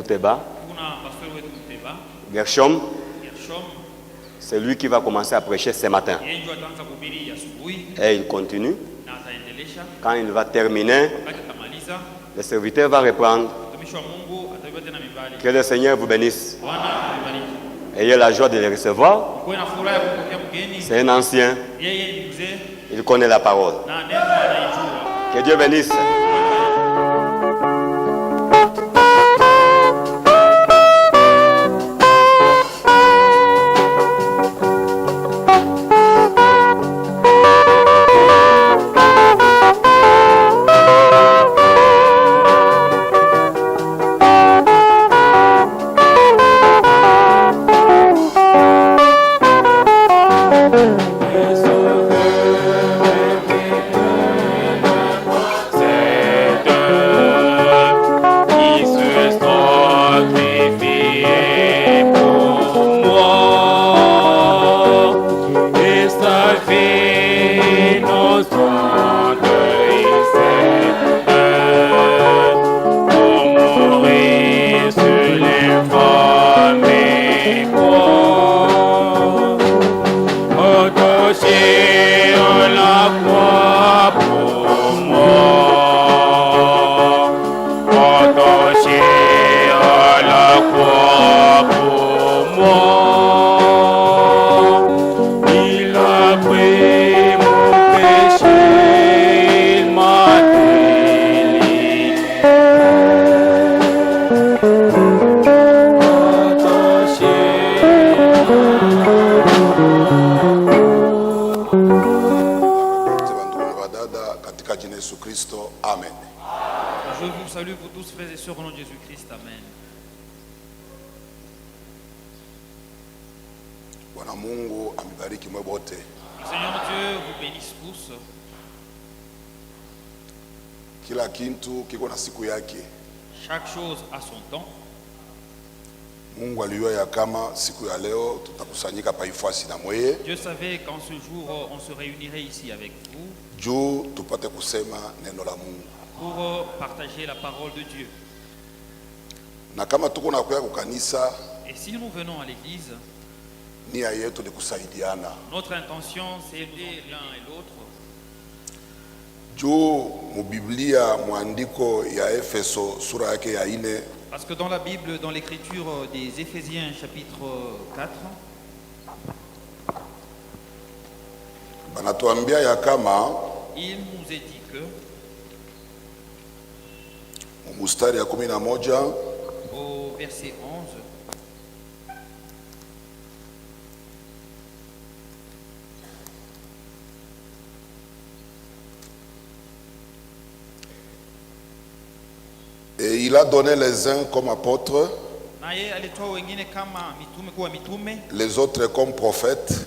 Mouteba. Gershom, c'est lui qui va commencer à prêcher ce matin. Et il continue. Quand il va terminer, le serviteur va reprendre. Que le Seigneur vous bénisse. Ayez la joie de le recevoir. C'est un ancien. Il connaît la parole. Que Dieu bénisse. Chaque chose a son temps. Dieu savait qu'en ce jour on se réunirait ici avec vous pour partager la parole de Dieu. Et si nous venons à l'église, notre intention c'est d'aider l'un et l'autre. Parce que dans la Bible, dans l'écriture des Éphésiens chapitre 4, il nous est dit que au verset 11, et il a donné les uns comme apôtres, les autres comme prophètes,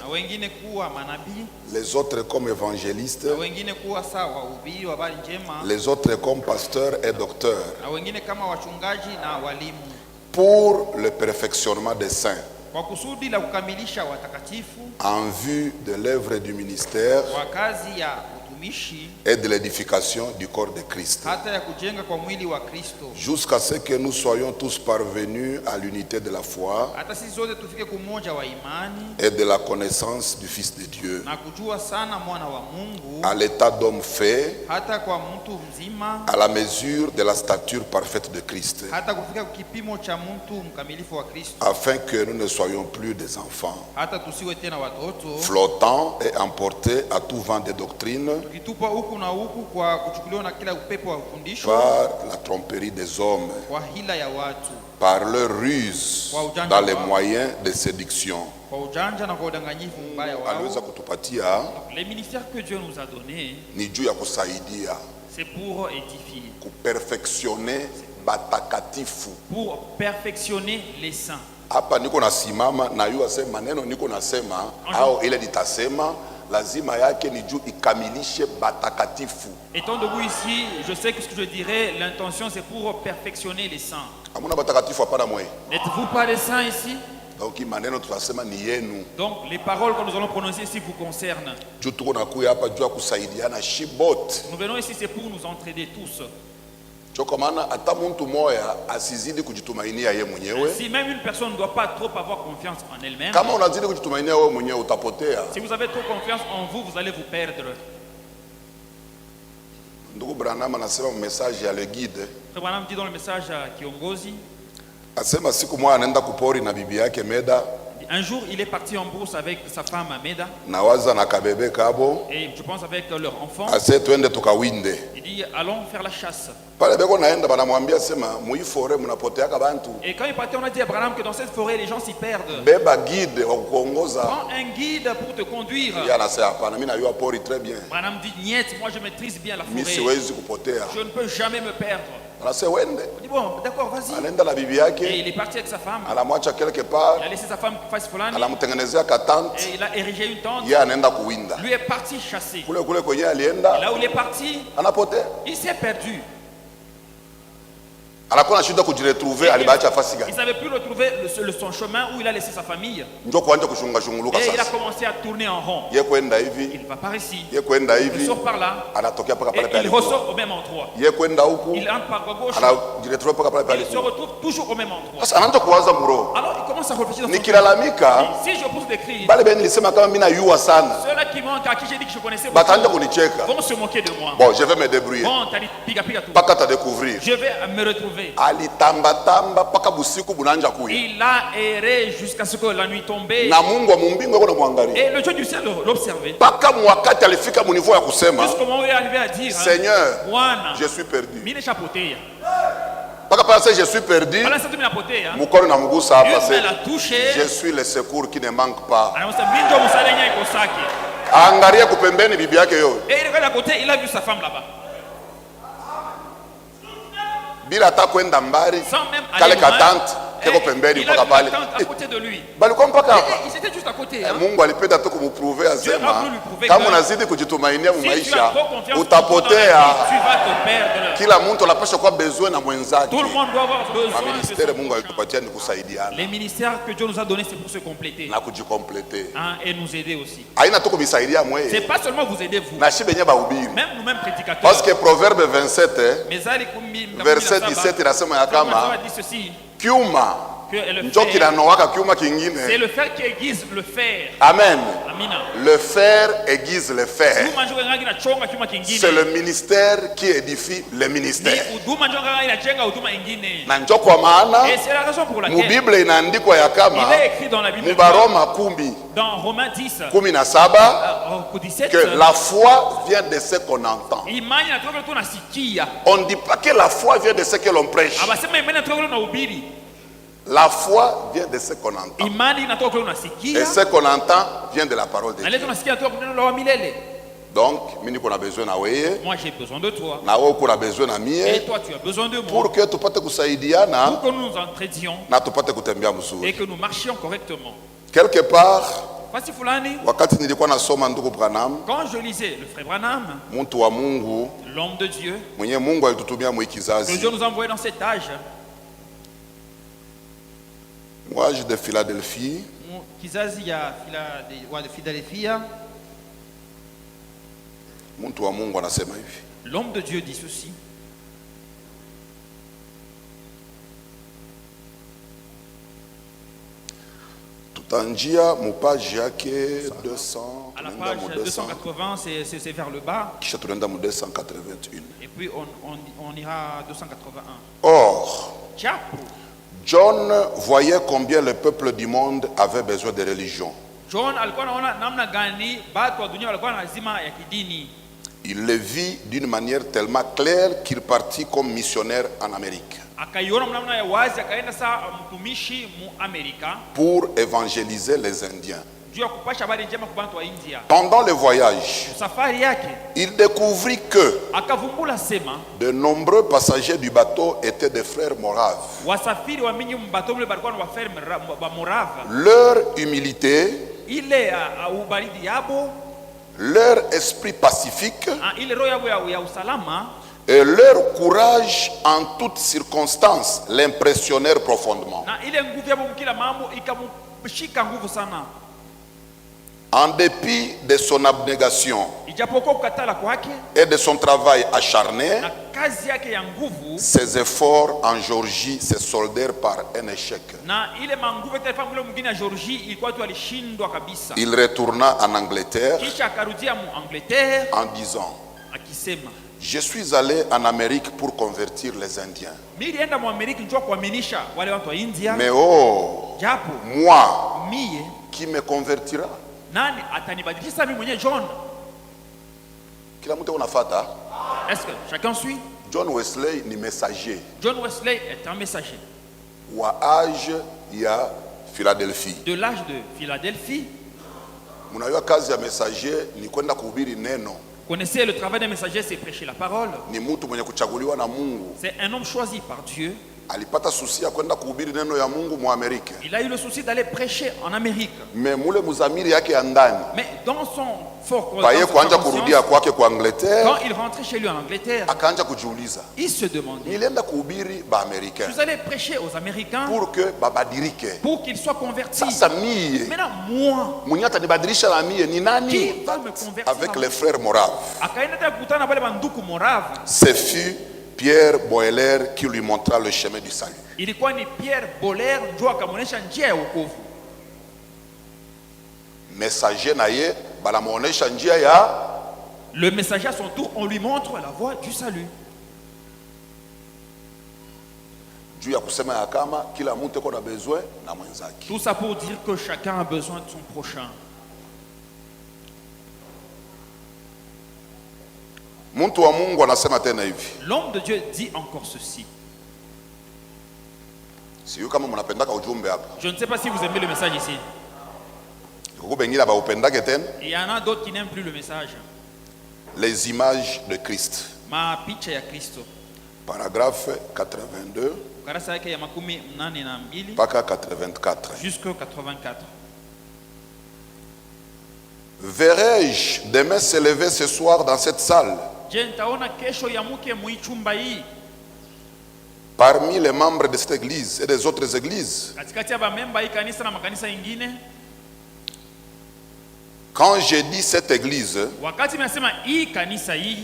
les autres comme évangélistes, les autres comme pasteurs et docteurs, pour le perfectionnement des saints, en vue de l'œuvre du ministère et de l'édification du corps de Christ, jusqu'à ce que nous soyons tous parvenus à l'unité de la foi et de la connaissance du Fils de Dieu, à l'état d'homme fait, à la mesure de la stature parfaite de Christ, afin que nous ne soyons plus des enfants, flottants et emportés à tout vent de doctrine, par la tromperie des hommes, par leur ruse dans les moyens de séduction. Les ministères que Dieu nous a donnés, c'est pour édifier, pour perfectionner les saints. Hapa niko nasimama na yu asema maneno niko nasema au ile nitasema lazima yake ni juu ikamilishe batakatifu. Étant debout ici, je sais que ce que je dirais, l'intention c'est pour perfectionner les saints. Amuna batakatifu hapana mwe. N'êtes-vous pas les saints ici? Donc maneno tutasema ni yenu. Donc les paroles que nous allons prononcer ici vous concernent. Juu tuko nakuya hapa juu kusaidiana shibot. Nous venons ici c'est pour nous entraider tous. Si même une personne ne doit pas trop avoir confiance en elle-même, si vous avez trop confiance en vous, vous allez vous perdre. Ndugu Branham anasema message ya le guide. Branham dit dans le message à kiongozi. Asema siku moja anaenda kupori na bibi yake Meda. Un jour, il est parti en brousse avec sa femme Meda. Nawaza na kabebe kabo. Et je pense avec leur enfant. Ase twende tukawinde. Il dit allons faire la chasse. Pale beko naenda banamwambia sema muifore mnapoteaka bantu. Et quand il partait, on a dit à Branham que dans cette forêt les gens s'y perdent. Beba guide wa kuongoza. Prends un guide pour te conduire. Il anasema hapana, mimi najua pori très bien. Branham dit niet, moi je maîtrise bien la forêt. Mimi siwezi kupotea. Je ne peux jamais me perdre. Anasema wende. On dit bon, d'accord, vas-y. Anaenda na bibi yake. Et il est parti avec sa femme. Anamwacha quelque part. Il a laissé sa femme face fulani. Anamtengenezea katante. Et il a érigé une tente. Yeye anaenda kuwinda. Lui est parti chasser. Kule kwenye alienda. Et là où il est parti, anapotea. Il s'est perdu. Anakuwa anashinda kujiretrouver, alibaacha fasi gani? Il savait plus retrouver son chemin où il a laissé sa famille. Ndio kuanza kushunga shunguluka sasa. Et il a commencé à tourner en rond. Yeye kwenda hivi. Il va par ici. Yeye kwenda hivi. Il sort par là. Anatokea paka pale pale. Il ressort au même endroit. Yeye kwenda huku. Il entre par gauche. Anajiretrouver paka pale pale. Il se retrouve toujours au même endroit. Sasa anaanza kuwaza muro. Alors il commence à réfléchir dans son nikilalamika. Si je pousse des cris. Bale ben nilisema kama mimi najua sana. Ceux-là qui m'ont à qui j'ai dit que je connaissais beaucoup. Bataanza kunicheka. Vont se moquer de moi. Bon, je vais me débrouiller. Bon, t'as dit piga piga tout. Paka ta découvrir. Je vais me retrouver. Alitamba paka busiku bunanja kuya. Il a erré jusqu'à ce que la nuit tombée. Na Mungu wa mumbingu yuko namwangalia. Et le Dieu du ciel l'observait. Paka mwakati alifika mu niveau ya kusema. Jusqu'au moment où il est arrivé à dire Seigneur, je suis perdu. Mimi nishapotea. Paka pasa je suis perdu. Pala sasa mimi napotea. Mkono na mgusa hapa sasa. Je suis le secours qui ne manque pas. Anasema mimi ndio msaada yenyewe iko saki. Angalia kupembeni bibi yake yoyo. Et il regarde à côté, il a vu sa femme là-bas. Bila hata kwenda mbali kale katante keko pembeni mpaka pale balikuwa mpaka hapa. Mungu alipenda tu kumprove asema kama unazidi kujitumainia mu maisha utapotea. Kila mtu anapaswa kuwa besoin na mwenzake. Ministère Mungu alitupatia ni kusaidiana. Les ministères que Dieu nous a donné c'est pour se compléter. Na kujicompléter. Et nous aider aussi. Haina tu kumisaidia mwe. C'est pas seulement vous aider vous. Na shibe nyaba ubiri. Même nous-mêmes prédicateurs. Parce que Proverbe 27 verset 17 inasema ya kama kiuma njo kinanowaka kiuma kingine. C'est le fer qui aiguise le fer. Amen. Amina. Le fer aiguise le fer. C'est le ministère qui édifie le ministère. Na njo kwa maana mu Biblia inaandikwa ya kama mu Baroma 10 17 que la foi vient de ce qu'on entend. On ne dit pas que la foi vient de ce que l'on prêche. La foi vient de ce qu'on entend. Et ce qu'on entend vient de la parole de Dieu. Donc, moi j'ai besoin de toi. Et toi tu as besoin de moi. Pour que nous nous entraidions et que nous marchions correctement. Quelque part, quand je lisais le frère Branham, l'homme de Dieu, que Dieu nous a envoyé dans cet âge, Moi, de Philadelphie. Kizazi ya Philadelphia. Mtu wa Mungu anasema hivi. L'homme de Dieu dit ceci. Tutanjia mupage yake 200. À la page 280, c'est vers le bas. Kisha tunaenda mu 281. Et puis on ira à 281. Or, John voyait combien le peuple du monde avait besoin de religion. Il le vit d'une manière tellement claire qu'il partit comme missionnaire en Amérique pour évangéliser les Indiens. Pendant le voyage, il découvrit que de nombreux passagers du bateau étaient des frères moraves. Leur humilité, leur esprit pacifique et leur courage en toutes circonstances l'impressionnèrent profondément. En dépit de son abnégation et de son travail acharné, ses efforts en Géorgie se soldèrent par un échec. Il retourna en Angleterre en disant: je suis allé en Amérique pour convertir les Indiens. Mais oh, moi, qui me convertira? Nani atanibadilisha mimi mwenyewe John? Kila mtu unafuata? Est-ce que chacun suit? John Wesley ni messager. John Wesley est un messager. Wa âge ya Philadelphie. De l'âge de Philadelphie. Mnajua kazi ya messager ni kwenda kuhubiri neno. Connaissez le travail d'un messager, c'est prêcher la parole. Ni mtu mwenye kuchaguliwa na Mungu. C'est un homme choisi par Dieu. Alipata susi ya kwenda kuhubiri neno ya Mungu mu Amerika. Il a eu le souci d'aller prêcher en Amérique. Mais mule muzamiri yake ya ndani. Mais dans son fort baye kuanja kurudia kwake kwa Angleterre. Quand il rentrait chez lui en Angleterre, akaanza kujiuliza. Il se demandait. Nilienda kuhubiri ba Américains. Vous allez prêcher aux Américains pour que babadirike. Pour qu'ils soient convertis. Sasa mie. Maintenant moi. Mwenye atanibadilisha na mie ni nani? Qui va me convertir? Avec les frères Moraves. Akaenda kukutana wale banduku Moraves. Ce fut Pierre Boeller qui lui montra le chemin du salut. Ilikuwa ni Pierre Boeller ndio akamuonesha njia ya wokovu. Messager naye balamuonesha njia ya. Le messager à son tour, on lui montre la voie du salut. Juu ya kusema ya kama kila mtu yuko na besoin na mwenzake. Tout ça pour dire que chacun a besoin de son prochain. Mtu wa Mungu anasema tena hivi. L'homme de Dieu dit encore ceci. Siyo kama mnapendaka ujumbe hapa. Je ne sais pas si vous aimez le message ici. Il y en a d'autres qui n'aiment plus le message. Les images de Christ. Ma picha ya Kristo. Paragraphe 82. Karasa yake ya 82 mpaka 84. Jusqu'au 84. Verrai-je demain se lever ce soir dans cette salle? Parmi les membres de cette église et des autres églises. Quand j'ai dit cette église,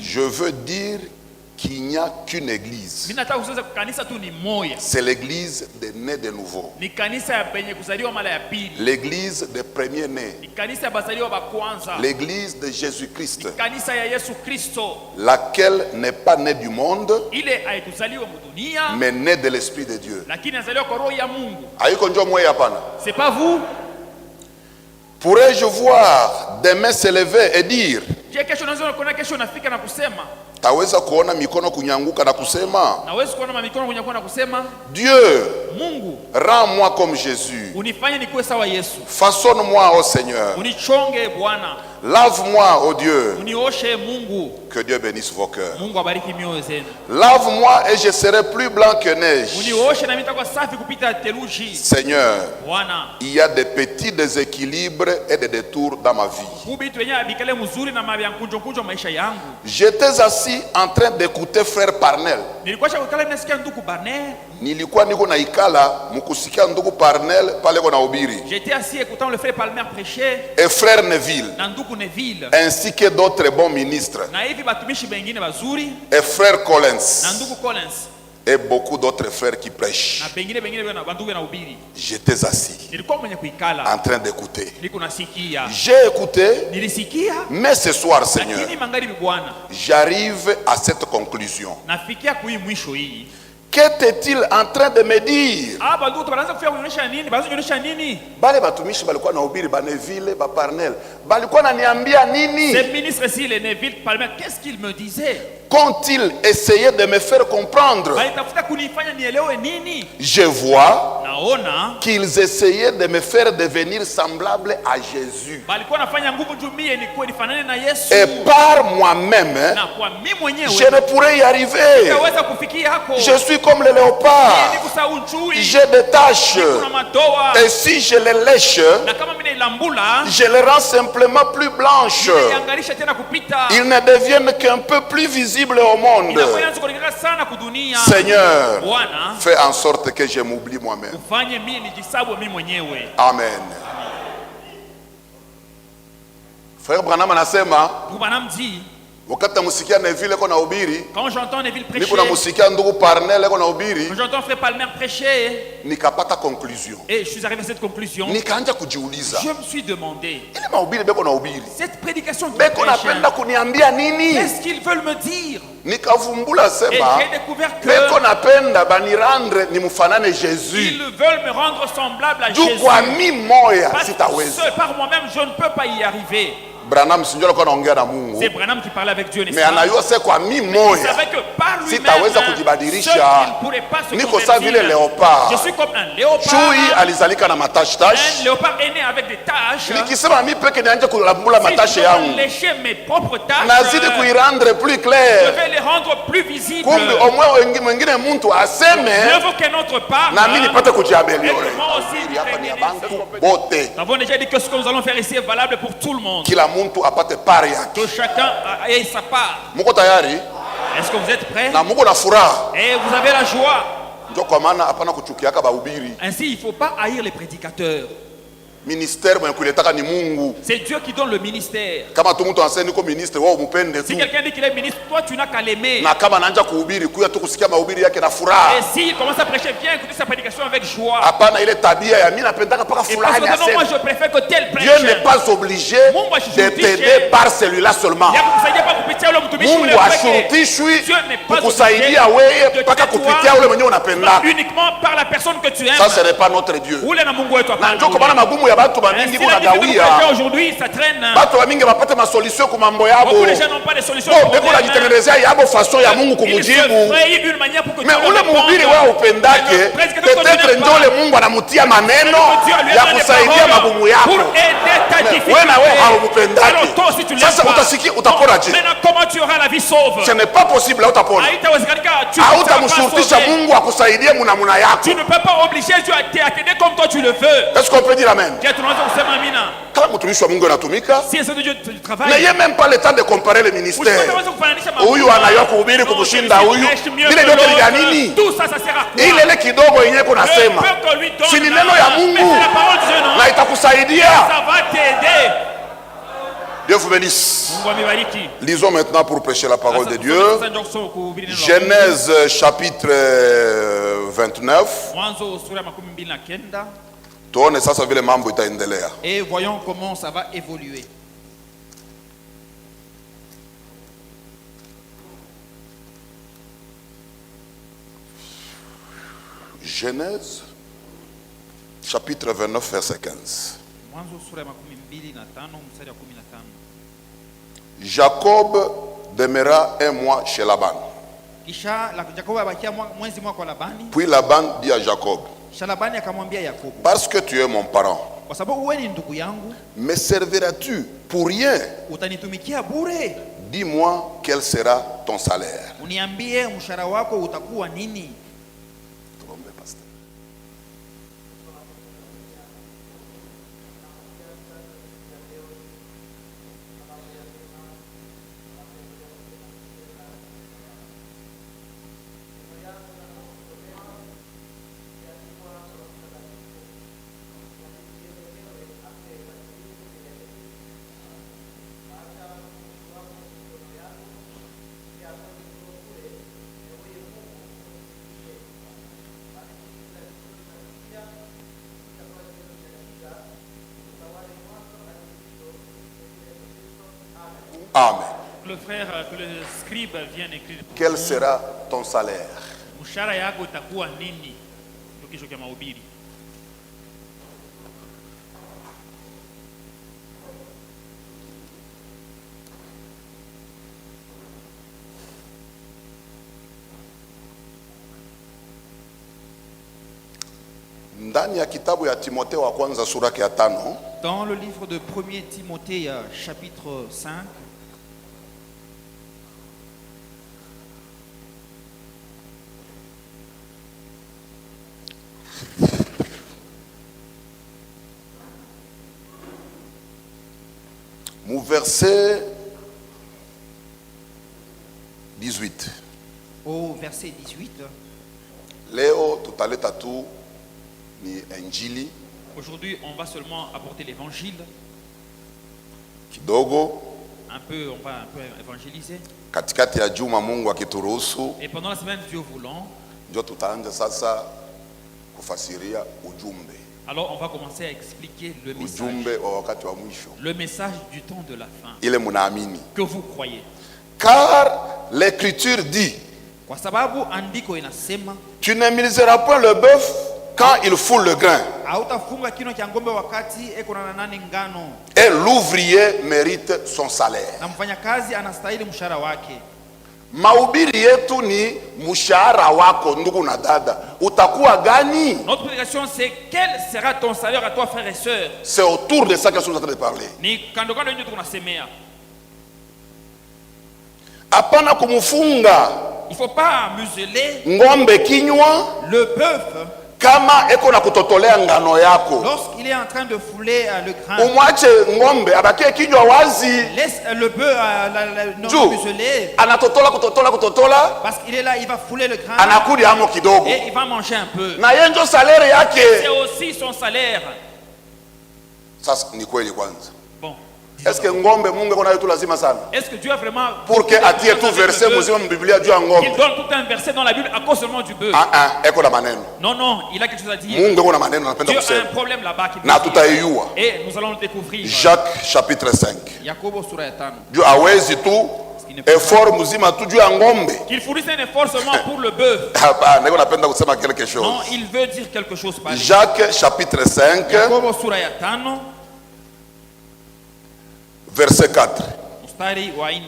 je veux dire qu'il n'y a qu'une église. C'est l'église des nés de nouveau. L'église des premiers-nés. L'église de Jésus-Christ. Laquelle n'est pas née du monde, mais née de l'Esprit de Dieu. C'est pas vous? Pourrais-je voir demain se lever et dire? Taweza kuona mikono kunyanguka na kusema, Dieu, Mungu, rends-moi comme Jésus. Unifanye nikuwe sawa Yesu. Façonne-moi, ô Seigneur. Unichonge Bwana. Lave-moi, ô Dieu. Unioshe Mungu. Que Dieu bénisse vos cœurs. Mungu abariki mioyo zenu. Lave-moi et je serai plus blanc que neige. Unioshe na nitakuwa safi kupita theluji. Seigneur, Bwana, il y a des petits déséquilibres et des détours dans ma vie. J'étais assis en train d'écouter frère Parnell. Nilikuwa niko na ikala mukusikia ndugu Parnell pale kwa nahubiri. J'étais assis écoutant le frère Palmer prêcher. Et frère Neville. Na ndugu Neville. Ainsi que d'autres bons ministres. Na hivi batumishi bengine bazuri. Et frère Collins. Na ndugu Collins. Et beaucoup d'autres frères qui prêchent. Na bengine bandugu na hubiri. J'étais assis. Nilikuwa mwenye kuikala. En train d'écouter. Niko nasikia. J'ai écouté. Nilisikia. Mais ce soir, Seigneur, lakini magharibi Bwana, j'arrive à cette conclusion. Nafikia kui mwisho hii. Qu'était-il en train de me dire? Bale batumishi balikuwa na hubiri ba Neville ba Parnell. Balikuwa naniambia nini? Ces ministres ici, les Neville, Palmer, qu'est-ce qu'ils me disaient? Qu'ont-ils essayé de me faire comprendre? Je vois qu'ils essayaient de me faire devenir semblable à Jésus. Et par moi-même, je ne pourrais y arriver. Je suis comme le léopard. J'ai des taches. Et si je les lèche, je les rends simplement plus blanches. Ils ne deviennent qu'un peu plus visibles au monde. Seigneur, fais en sorte que je m'oublie moi-même. Amen. Frère Branham anasema, Branham dit, quand j'entends Neville prêcher, quand j'entends Frère Palmer prêcher, conclusion. Et je suis arrivé à cette conclusion. Je me suis demandé, cette prédication qu'est-ce qu'ils veulent me dire? Et j'ai découvert que ils veulent me rendre semblable à Jésus. Parce que par moi-même, je ne peux pas y arriver. C'est Branham qui parlait avec Dieu, n'est-ce pas? Mais il savait que par lui-même, il ne pourrait pas se convertir. Je suis comme un léopard. Un léopard est né avec des taches. Si je dois lécher mes propres taches, je vais les rendre plus visibles. Mieux vaut qu'un autre part. Nous avons déjà dit que ce que nous allons faire ici est valable pour tout le monde. Que chacun ait sa part. Est-ce que vous êtes prêts? Et vous avez la joie. Ainsi, il ne faut pas haïr les prédicateurs. C'est Dieu qui donne le ministère. Si quelqu'un dit qu'il est ministre, toi tu n'as qu'à l'aimer. Et s'il commence à prêcher, viens écouter sa prédication avec joie. Et parce que moi je préfère que tel prêche. Dieu n'est pas obligé de t'aider par celui-là seulement. Uniquement par la personne que tu aimes. Ça, ce n'est pas notre Dieu. Aujourd'hui, ça traîne. Beaucoup de gens n'ont pas de solution. Mais ule mhubiri wao upendake peut-être ndio ule Mungu anamutia maneno ya kusaidia magumu yako. Wewe na wewe haumupendake. Sasa utasikia utaponaje? Ce n'est pas possible là utapona. Hautamshurutisha Mungu akusaidie mnamuna yako. Tu ne peux pas obliger Dieu à t'aider comme toi tu le veux. Est-ce qu'on peut dire amen? Quand mtumishi wa Mungu anatumika, n'ayez même pas le temps de comparer les ministères. Huyu anayua kuhubiri kukushinda huyu. Vile vyote ni vya nini? Ile ile kidogo yenyewe kunasema. Si ni neno ya Mungu na itakusaidia. Dieu vous bénisse. Lisons maintenant pour prêcher la parole de Dieu. Genèse chapitre 29. Et voyons comment ça va évoluer. Genèse chapitre 29 verset 15. Jacob demeura un mois chez Laban. Puis Laban dit à Jacob, parce que tu es mon parent, me serviras-tu pour rien? Dis-moi quel sera ton salaire. Amen. Le frère, que le scribe vient écrire. Quel sera ton salaire? Ndani ya kitabu ya Timotheo wa kwanza sura ya 5. Dans le livre de 1er Timothée chapitre 5. Mon verset 18. Au verset 18. Leo tutale tatu ni injili. Aujourd'hui, on va seulement apporter l'évangile kidogo. Un peu, on va un peu évangéliser. Katikati ya juma Mungu akituruhusu. Et pendant la semaine, Dieu voulant, ndio tutaanza sasa kufasiria ujumbe. Alors on va commencer à expliquer le message. Ujumbe wa wakati wa mwisho. Le message du temps de la fin. Ile munaamini. Que vous croyez. Car l'écriture dit, kwa sababu andiko inasema, tu ne miseras point le bœuf quand il foule le grain. Hautafunga kinywa cha ngombe wakati eko na nani ngano. Et l'ouvrier mérite son salaire. Na mfanyakazi anastahili mshahara wake. Mahubiri yetu ni mshahara wako ndugu na dada. Utakuwa gani? Notre prédication c'est quel sera ton salaire à toi frères et sœurs. C'est autour de ça que nous sommes en train de parler. Ni kando kando ndio tunasemea. Hapana kumfunga. Il faut pas museler ngombe kinywa le bœuf kama eko na kutotolea ngano yako. Lorsqu'il est en train de fouler le grain. Umwache ngombe abakie kinywa wazi. Laisse le bœuf non museler. Anatotola kutotola. Parce qu'il est là, il va fouler le grain. Anakudi amo kidogo. Et il va manger un peu. Na yenjo salaire yake. C'est aussi son salaire. Sasa ni kweli kwanza. Bon. Est-ce que ngombe Mungu eko nayo tu lazima sana? Est-ce que Dieu a vraiment pour que atie tout verset muzima mu Biblia juu ya ngombe? Il donne tout un verset dans la Bible à cause seulement du bœuf. Eko na maneno. Non, il a quelque chose à dire. Mungu eko na maneno anapenda kusema. Dieu a un problème là-bas qui na tutaiua. Et nous allons le découvrir. Jacques chapitre 5. Yakobo sura ya 5. Juu hawezi tu effort muzima tu juu ya ngombe. Qu'il fournisse un effort seulement pour le bœuf. Hapana, eko napenda kusema quelque chose. Non, il veut dire quelque chose par Jacques chapitre 5. Yakobo sura ya 5. Verset 4.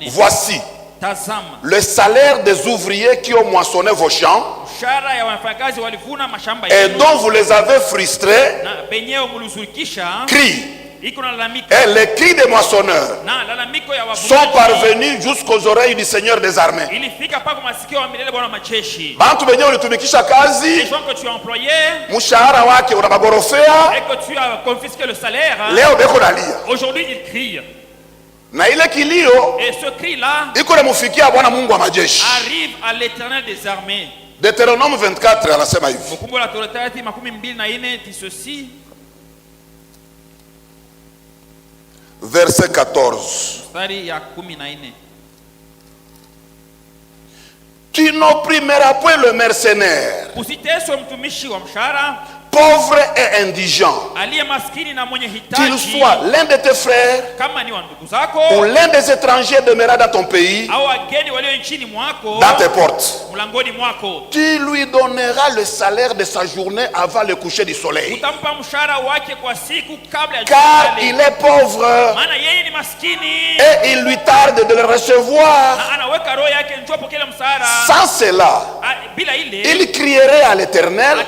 Voici le salaire des ouvriers qui ont moissonné vos champs et dont vous les avez frustrés crie. Et les cris des moissonneurs sont parvenus jusqu'aux oreilles du Seigneur des armées. Bantu benye ulitumikisha kazi, mshahara wake unabagorofea, leo beko nalia. Aujourd'hui il crie. Na ile kilio et ce cri là iko namufikia Bwana Mungu wa majeshi. Arrive à l'Éternel des armées. Deutéronome 24 anasema hivi. Kumbukumbu la Torati 24 dit ceci. Verset 14. Mstari ya 14. Tu n'opprimeras point le mercenaire, pauvre et indigent, qu'il soit l'un de tes frères ou l'un des étrangers demeurant dans ton pays, dans tes portes. Tu lui donneras le salaire de sa journée avant le coucher du soleil, car il est pauvre et il lui tarde de le recevoir. Sans cela, il crierait à l'Éternel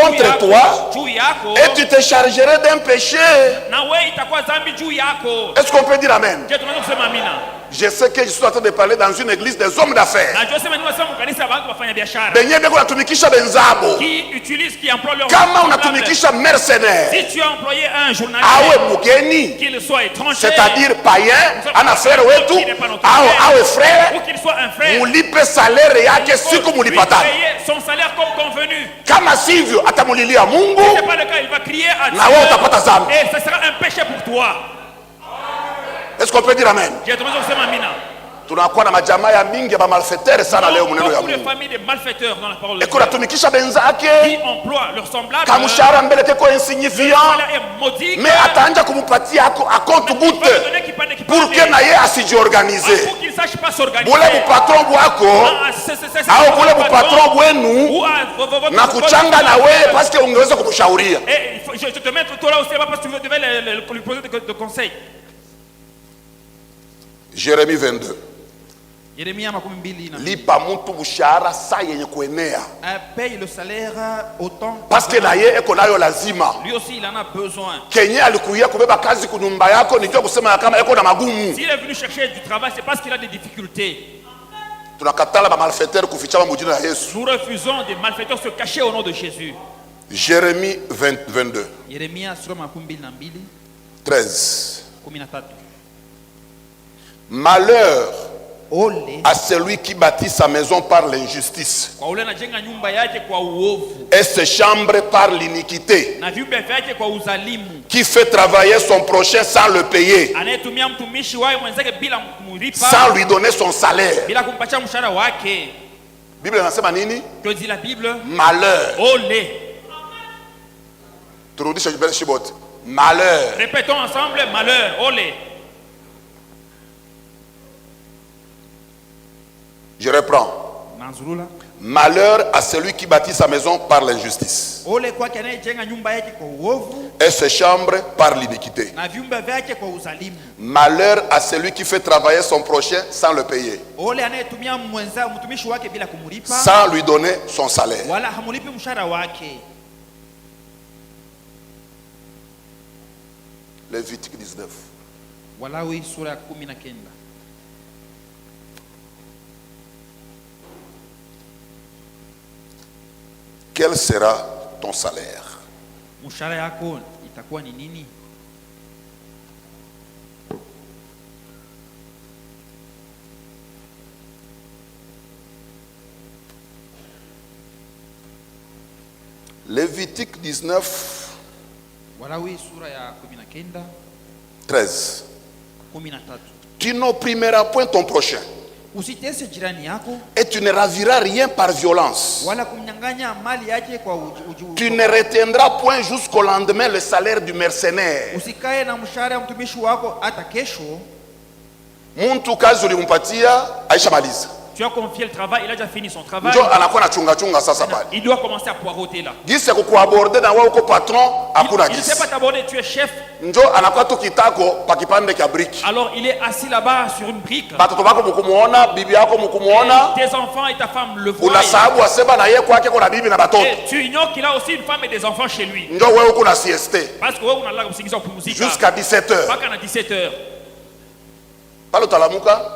contre toi et tu te chargerais d'un péché. Est-ce qu'on peut dire Amen? Je sais que je suis en train de parler dans une église des hommes d'affaires. Kama unatumikisha mercenaire, awe mugeni, c'est-à-dire païen, ana frère wetu, awe frère, mulipe salaire yake siku mulipatana. Kama sivyo atamulilia Mungu, na wewe utapata dhambi. Et ce sera un péché pour toi. Est-ce qu'on peut dire Amen? Tunakuwa na majamaa ya mingi ya malfaiteur sana leo mneno ya Mungu. Eko natumikisha benzake, kamushara mbele teko insignifiant, mais ataanja kumupatia a compte goutte pour que na ye asijiorganize. Bule bu patron bwako au bule bu patron bwenu na kuchanga na wewe parce que ungeweza kumshauria. Je te mettre toi là aussi parce que tu devais lui poser de conseils. Jérémie 22. Lipa mtu mshahara saa yenye kuenea. Paye le salaire autant. Parce que na ye eko nayo lazima. Lui aussi il en a besoin. Kenye alikuya kubeba kazi kunyumba yako nijua kusema kama eko na magumu. S'il est venu chercher du travail c'est parce qu'il a des difficultés. Tunakatala ba malfaiteurs kufichama mujina ya Yesu. Nous refusons des malfaiteurs se cacher au nom de Jésus. Jérémie 22. Yeremia sura 13. Malheur à celui qui bâtit sa maison par l'injustice et ses chambres par l'iniquité, qui fait travailler son prochain sans le payer, sans lui donner son salaire. Bible inasema nini? Que dit la Bible? Malheur. Olé. Malheur. Répétons ensemble, malheur. Olé. Je reprends. Malheur à celui qui bâtit sa maison par l'injustice et ses chambres par l'iniquité. Malheur à celui qui fait travailler son prochain sans le payer, sans lui donner son salaire. Lévitique 19. Quel sera ton salaire? Lévitique 19, 13. Tu n'opprimeras point ton prochain et tu ne raviras rien par violence. Tu ne retiendras point jusqu'au lendemain le salaire du mercenaire. Muntu kazi ulimpatia aisha maliza. Tu as confié le travail, il a déjà fini son travail. Il doit commencer à poireauter là. Il ne sait pas t'aborder, tu es chef. Alors il est assis là-bas sur une brique. Tes enfants et ta femme le voient. Et tu ignores qu'il a aussi une femme et des enfants chez lui. Parce que jusqu'à 17h. À 17h.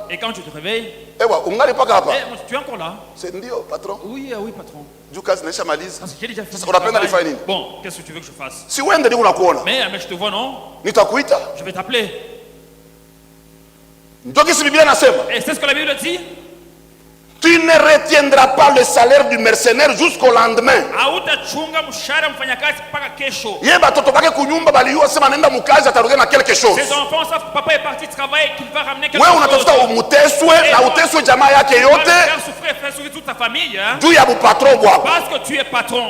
Et quand tu te réveilles, tu es encore là. C'est Ndio, patron. Oui, oui, patron. J'ai déjà fait. Bon, qu'est-ce que tu veux que je fasse? Mais je te vois, non? Je vais t'appeler. Et c'est ce que la Bible dit. Tu ne retiendras pas le salaire du mercenaire jusqu'au lendemain. Ses enfants savent que papa est parti travailler et qu'il va ramener quelque chose. Faire souffrir toute ta famille. Parce que tu es patron.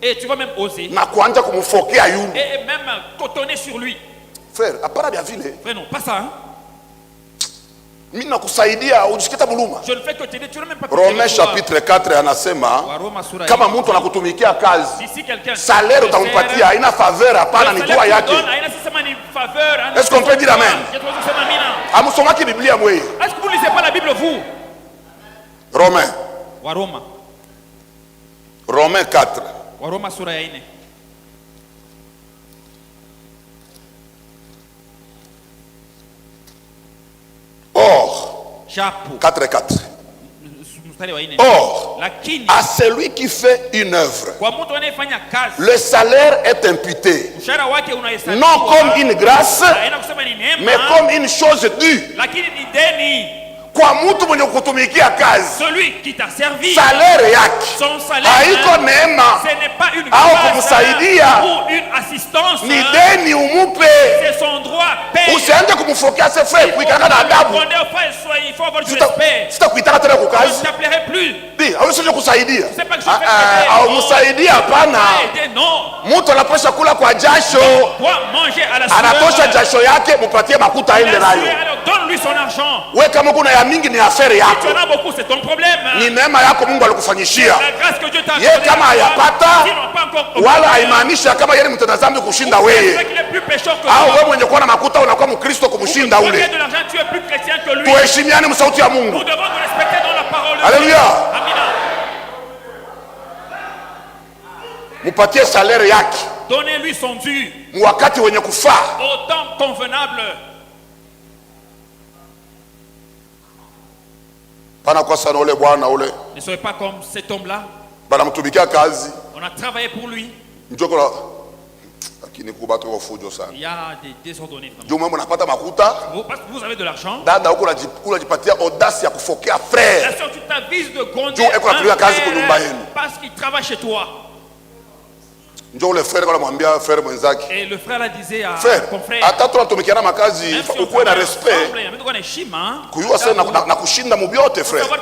Et tu vas même oser. Et même cotonner sur lui. Frère, non, pas ça. Hein? Je ne fais que t'aider, tu n'as même pas. Romains chapitre 4 anasema kama mtu anakutumikia kazi salaire utampatia haina faveur hapana ni droit yake. Est-ce qu'on peut dire amen? Amsomaki Biblia mwe? Est-ce que vous lisez pas la Bible vous? Romains 4. Waroma sura ya 4. Or, 4. Or, à celui qui fait une œuvre, le salaire est imputé, non comme une grâce, mais comme une chose due. Kwa mtu mwenye kutumikia kazi, salaire yake haiko neema au kumsaidia, ni deni umupe. Usianze kumfokea sefe kuikanga na adabu. Sitakuitaka tena kwa kazi. Hauwezi kusaidia. Au msaidia hapana. Mtu anapaswa kula kwa jasho. Anatosha jasho yake, mupatie makuta aende nayo. Wewe kama kuna ya mingi ni affaire yako. Ni neema yako Mungu alikufanyishia. Yeye kama hayapata wala haimaanishi kama yeye ni mtenda dhambi kushinda wewe. Au wewe mwenye kuwa na makuta unakuwa Mkristo kumshinda ule. Tuheshimiane msauti ya Mungu. Haleluya. Mupatie salaire yake. Donnez-lui son dû. Wakati wenye kufaa. Au temps convenable. Ne soyez pas comme cet homme-là. On a travaillé pour lui. Il y a des désordonnés. Parce que vous avez de l'argent. La sœur, tu t'avises de gronder un frère parce qu'il travaille chez toi. Et le frère la disait à son frère, même si on fait respect,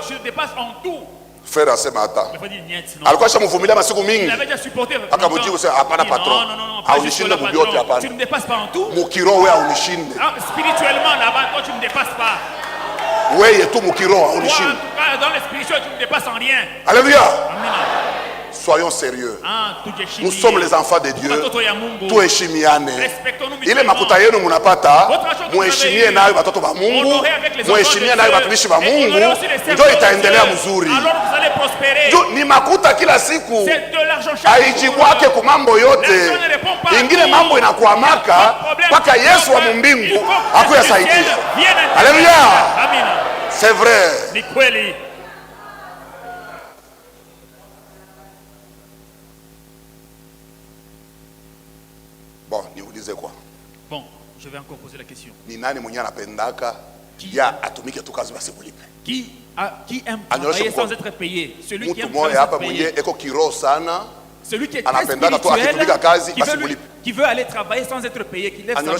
tu dépasses en tout. Frère asema hata alikuwa shamvumilia masiku mingi, akamjibu sasa hapana patron, aunishinde mubyote hapana, tu ne dépasses pas en tout, mukiro wewe aunishinde spirituellement là-bas toi tu ne dépasses pas, wewe tu mukiro aunishinde, dans le spirituel tu ne dépasses en rien. Alléluia. Amen. Soyons sérieux. Nous sommes les enfants de Dieu. Tuheshimiane. Ile makuta yenu munapata, muheshimie nayo watoto wa Mungu, muheshimie nayo watumishi wa Mungu, ndio itaendelea mzuri. Ni makuta kila siku. Haijibwake ku mambo yote. Ingine mambo inakuamaka mpaka Yesu wa mbingu akuyasaidia. Alléluia. C'est vrai. Ni kweli. Quoi? Bon, je vais encore poser la question. Ni nani mwenye anapendaka ya atumike tu kazi basi kulipe? Qui aime travailler sans être payé? Celui qui aime hapa mwenye eko kiro sana. Celui qui est très spirituel, qui veut aller travailler sans être payé, qui lève sa main.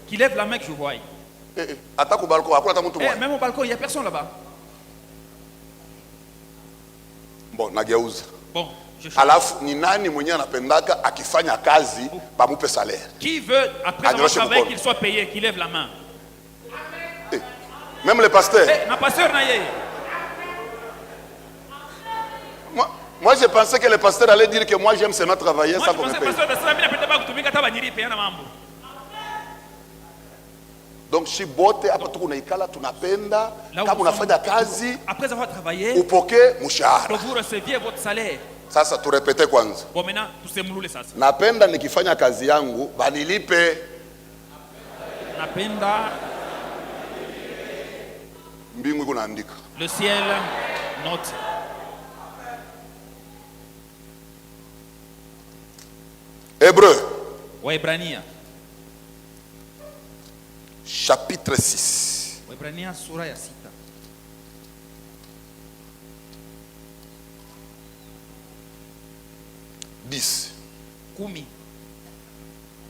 Qui lève la main que je vois. Même au balcon, il n'y a personne là-bas. Bon, nageuza. Bon. Alafu ni nani mwenye anapendaka akifanya kazi bamupe salaire? Qui veut après avoir travaillé qu'il soit payé, qu'il lève la main? Même le pasteur. Ma pasteur naye. Moi je pensais que le pasteur allait dire que moi j'aime seulement travailler sans qu'on me paye. Donc si bote hapa tuko naikala tunapenda kama unafanya kazi après avoir travaillé upoke mshahara. Vous receviez votre salaire. Sasa turepete kwanza. Bon maintenant tusemulule sasa. Napenda nikifanya kazi yangu banilipe. Napenda mbingu iko naandika. Le ciel note. Hébreu. Waebrania. Chapitre 6. Waebrania sura ya 6.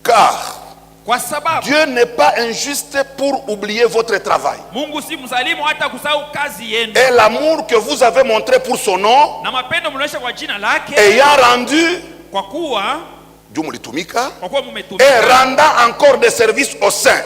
Car Dieu n'est pas injuste pour oublier votre travail et l'amour que vous avez montré pour son nom, ayant rendu et rendant encore des services au sein.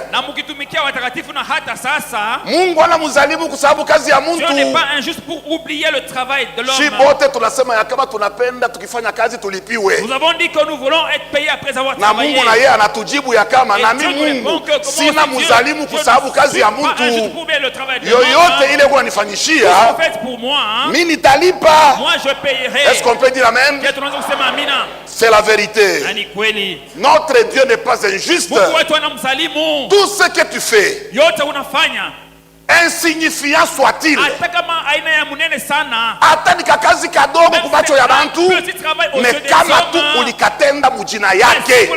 Mungu anamzalimu kwa sababu kazi ya mtu. Dieu n'est pas injuste pour oublier le travail de l'homme. Si bote tunasema ya kama tunapenda tukifanya kazi tulipiwe. Nous avons dit que nous voulons être payés après avoir travaillé. Na Mungu na yeye anatujibu ya kama na mimi Mungu sina mzalimu kwa sababu kazi ya mtu. Yoyote ile unanifanyishia mimi nitalipa. Moi je payerai. Est-ce qu'on peut dire amen? C'est la vérité. Notre Dieu n'est pas injuste. Tout ce que tu fais, insignifiant soit-il, hata ni kakazi kadogo kumacho ya bantu, mais kama tu ulikatenda mujina yake,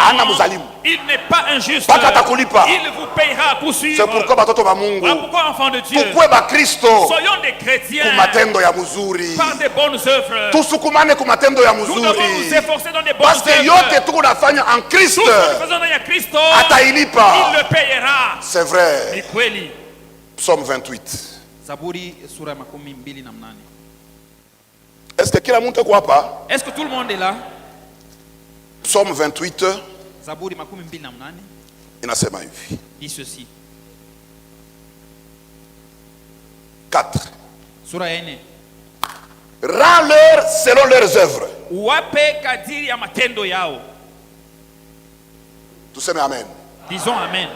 ana mzalimu. Il n'est pas injuste. Il vous payera pour sûr. C'est pourquoi batoto ba Mungu. Pourquoi enfants de Dieu? Pourquoi ba Kristo? Soyons des chrétiens. Kumatendo ya muzuri. Par des bonnes œuvres. Tusukumane kumatendo ya muzuri. Nous devons nous efforcer dans des bonnes œuvres. Parce que yote tuko nafanya en Christ. Tout ce que nous faisons dans Christo, atailipa. Il le payera. C'est vrai. Psaume 28. Zaburi sura 28. Est-ce que kila mtu kwa hapa? Est-ce que tout le monde est là? Psaume 28. Zaburi 28 inasema hivi. Dit ceci. 4. Sura 4. Rends-leur selon leurs œuvres. Wape kadiri ya matendo yao. Tuseme amen. Disons amen.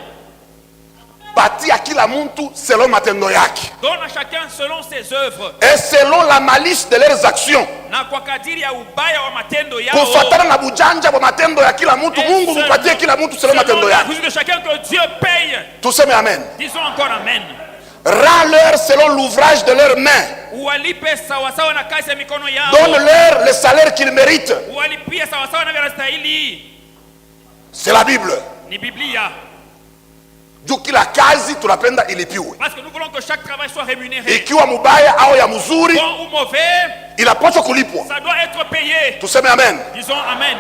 Patia kila mtu selon matendo yake. Donne à chacun selon ses œuvres. Et selon la malice de leurs actions. Na kwa kadiri ya ubaya wa matendo yao. Kufuatana na bujanja wa matendo ya kila mtu, Mungu mpatie kila mtu selon matendo yake. De chacun que Dieu paye. Tuseme amen. Disons encore amen. Rends-leur selon l'ouvrage de leurs mains. Donne-leur le salaire qu'ils méritent. C'est la Bible. Jukila kazi tunapenda ilipiwe. Parce que nous voulons que chaque travail soit rémunéré. Ikiwa mubaya au ya mzuri, bon ou mauvais, inapaswa kulipwa. Ça doit être payé. Tuseme amen. Disons amen.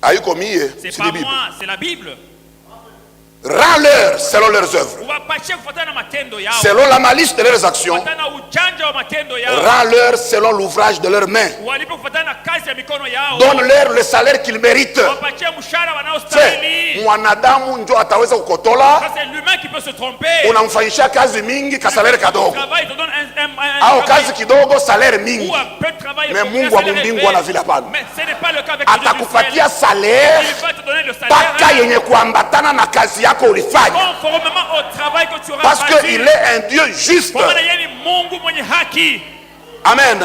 Haiko mie, c'est pas moi, c'est la Bible. Rends-leur selon leurs œuvres. Selon la malice de leurs actions. Rends-leur selon l'ouvrage de leurs mains. Donne-leur le salaire qu'ils méritent. Mwanadamu ndio ataweza kukotola. Unamfanyisha kazi mingi kasalaire kadogo. Au kazi kidogo salaire mingi. Mais Mungu wa mbingu ana vile hapana. Atakupatia salaire paka yenye kuambatana na kazi yako ulifanya. Parce qu'il est un Dieu juste. Amen.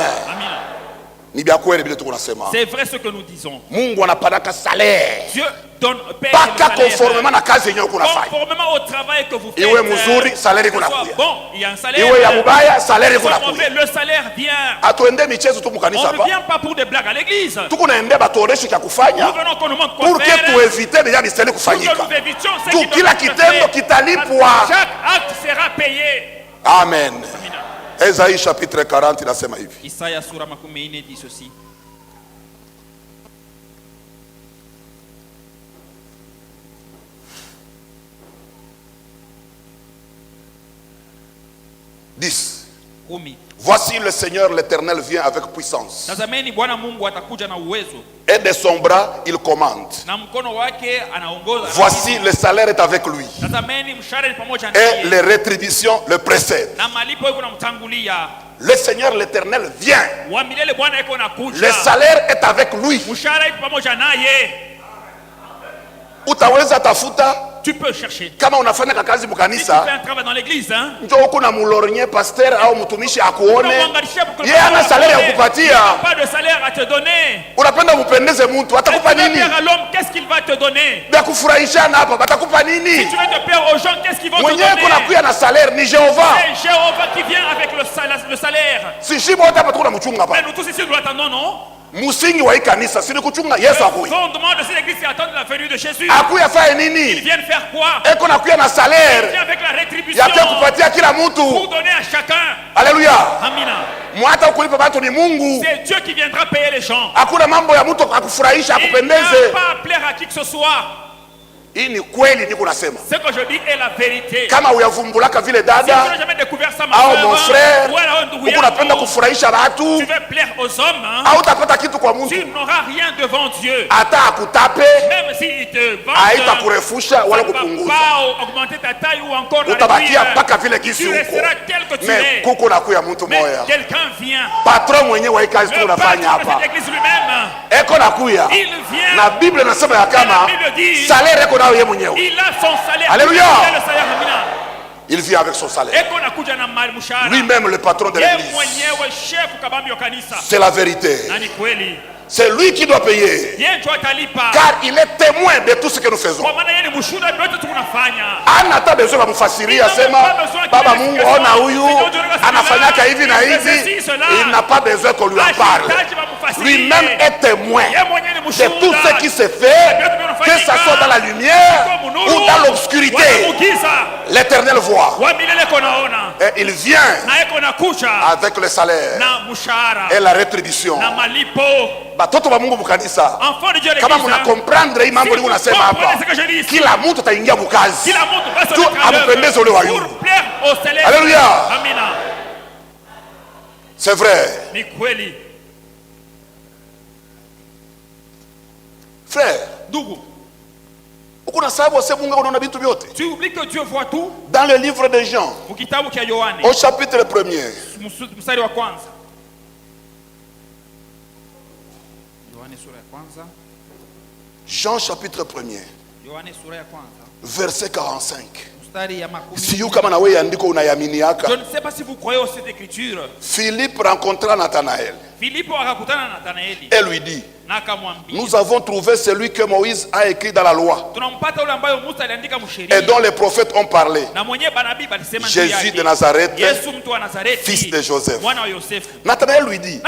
C'est vrai ce que nous disons. Mungu anapanaka salaire. Dieu donne paka conformément na kazi yenyewe kunafanya. Conformément au travail que vous faites. Iwe mzuri salaire kunakuya. Bon, il y a un salaire. Iwe ya mubaya salaire kunakuya. Le salaire vient. Atuende michezo tu mukanisa hapa. On ne vient pas pour des blagues à l'église. Tuko naende batoreshe cha kufanya. Nous venons qu'on nous montre quoi pour faire. Pour que tuevite déjà bisteli kufanyika. Pour que nous évitions ce qui kila kitendo kitalipwa. Chaque acte sera payé. Amen. Esaïe chapitre 40 inasema hivi. Isaya sura 40 dit ceci. Voici le Seigneur l'Éternel vient avec puissance. Et de son bras il commande. Voici le salaire est avec lui. Et les rétributions le précèdent. Le Seigneur l'Éternel vient. Le salaire est avec lui. Utaweza tafuta. Tu peux chercher. Kama unafanya kazi mkanisa, si tu fais un travail dans l'église, hein, njoo huko na mulornye pasteur au mtumishi akuone, yeye ana salaire ya kukupatia. Pas de salaire à te donner. Unapenda mpendeze mtu, atakupa nini? Qu'est-ce qu'il va te donner? Bila kufurahishana hapa, atakupa nini? Si tu veux te plaire aux gens, qu'est-ce qu'ils vont te donner? Mwenyewe kuna kuya na salaire ni Jehova. C'est Jéhovah qui vient avec le salaire. Si shibo hata hapa tukuna mchunga hapa. Mais nous tous ici nous l'attendons, non? Musingi wa kanisa si ni kuchunga Yesu akuye. Le fondement de cette église c'est attendre la venue de Jésus. Akuya fanya nini? Ils viennent faire quoi? Eko na kuya na salaire. Ils viennent avec la rétribution. Ya kupatia kila mtu. Pour donner à chacun. Alléluia. Amina. Mwata ukulipa watu ni Mungu. C'est Dieu qui viendra payer les gens. Hakuna mambo ya mtu akufurahisha akupendeze. Il ne va pas plaire à qui que ce soit. Hii ni kweli niko nasema. Ce que je dis est la vérité. Kama uyavumbulaka vile dada, si tu n'as jamais découvert ça, ma au mon frère, uko unapenda kufurahisha watu, tu veux plaire aux hommes, hein, au utapata kitu kwa mtu, tu n'auras rien devant Dieu. Hata akutape, même si il te vante, haitakurefusha wala kupunguza. Pas augmenter ta taille ou encore la utabakia mpaka vile gisi tu uko. resteras tel que tu es. Kuko na kuya mtu moya. Quelqu'un vient. Patron mwenyewe wa kazi tunafanya hapa. Eko na kuya. Il vient. Na Biblia inasema ya kama salaire eko nao yeye mwenyewe. Son salaire. Alléluia. Le salaire, il vient avec son salaire. Lui-même le patron de l'église. C'est la vérité. C'est lui qui doit payer. Car il est témoin de tout ce que nous faisons. Ana ta besoin de mfasiria sema baba Mungu ona huyu anafanyaka hivi na hivi. Il n'a pas besoin qu'on lui en parle. Lui-même est témoin de tout ce qui se fait, que ça soit dans la lumière ou dans l'obscurité. L'Éternel voit. Et il vient avec le salaire et la rétribution. Batoto ba Mungu mukanisa, kama muna comprendre hii mambo lingu nasema hapa, kila mtu ataingia mukazi tu amupendeze ule wa yule. Alléluia. C'est vrai. Frère, ukuna sababu ase Mungu anaona vitu vyote. Tu oublies que Dieu voit tout. Dans le livre de Jean, au chapitre 1er, Jean chapitre 1er, verset 45. Si kama na wewe andiko unayamini yaka. Je ne sais pas si vous croyez aux cette écriture. Philippe rencontra Nathanaël. Et lui dit, nous avons trouvé celui que Moïse a écrit dans la loi et dont les prophètes ont parlé, Jésus de Nazareth, fils de Joseph. Nathanaël lui dit,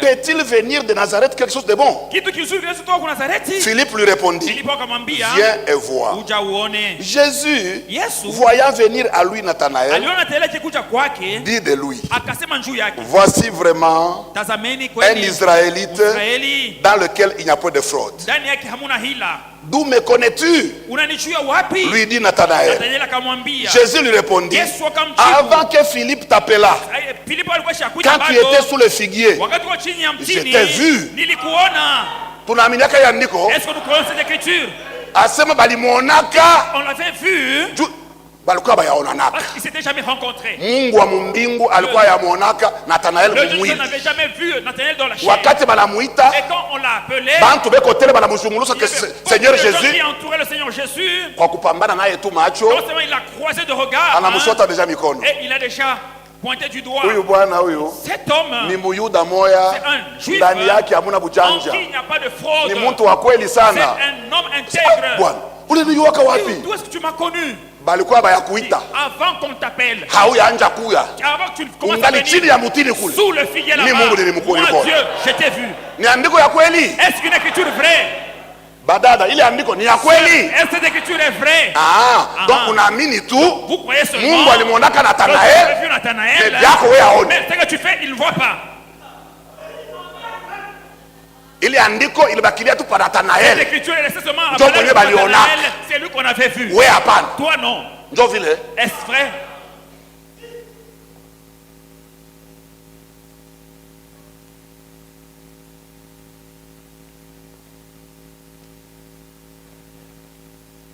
peut-il venir de Nazareth quelque chose de bon? Philippe lui répondit, viens et vois. Jésus, voyant venir à lui Nathanaël, dit de lui, voici vraiment un Israélite dans lequel il n'y a pas de fraude. D'où me connais-tu? Lui dit Nathanaël. Jésus lui répondit, avant que Philippe t'appela, quand tu étais sous le figuier, je t'ai vu. Est-ce que nous croyons cette écriture? On l'avait vu. Parce qu'ils s'étaient jamais rencontrés. Le Dieu n'avait jamais vu Nathanaël dans la chair. Et quand on l'a appelé, Seigneur Jésus, qui entouraient le Seigneur Jésus, non seulement il l'a croisé de regard, et il a déjà pointé du doigt. Cet homme, c'est un juif en qui il n'y a pas de fraude. C'est un homme intègre. D'où est-ce que tu m'as connu? Avant qu'on t'appelle, avant que tu commences à venir sous le figuier là-bas, moi Dieu, je t'ai vu. Est-ce qu'une écriture vraie? Est-ce que cette écriture est vraie? Donc on a mis tout. Vous croyez seulement que Nathanaël, mais ce que tu fais, il ne voit pas. Cette écriture est restée seulement à Nathanaël. C'est lui qu'on avait vu. Toi non. Est-ce vrai?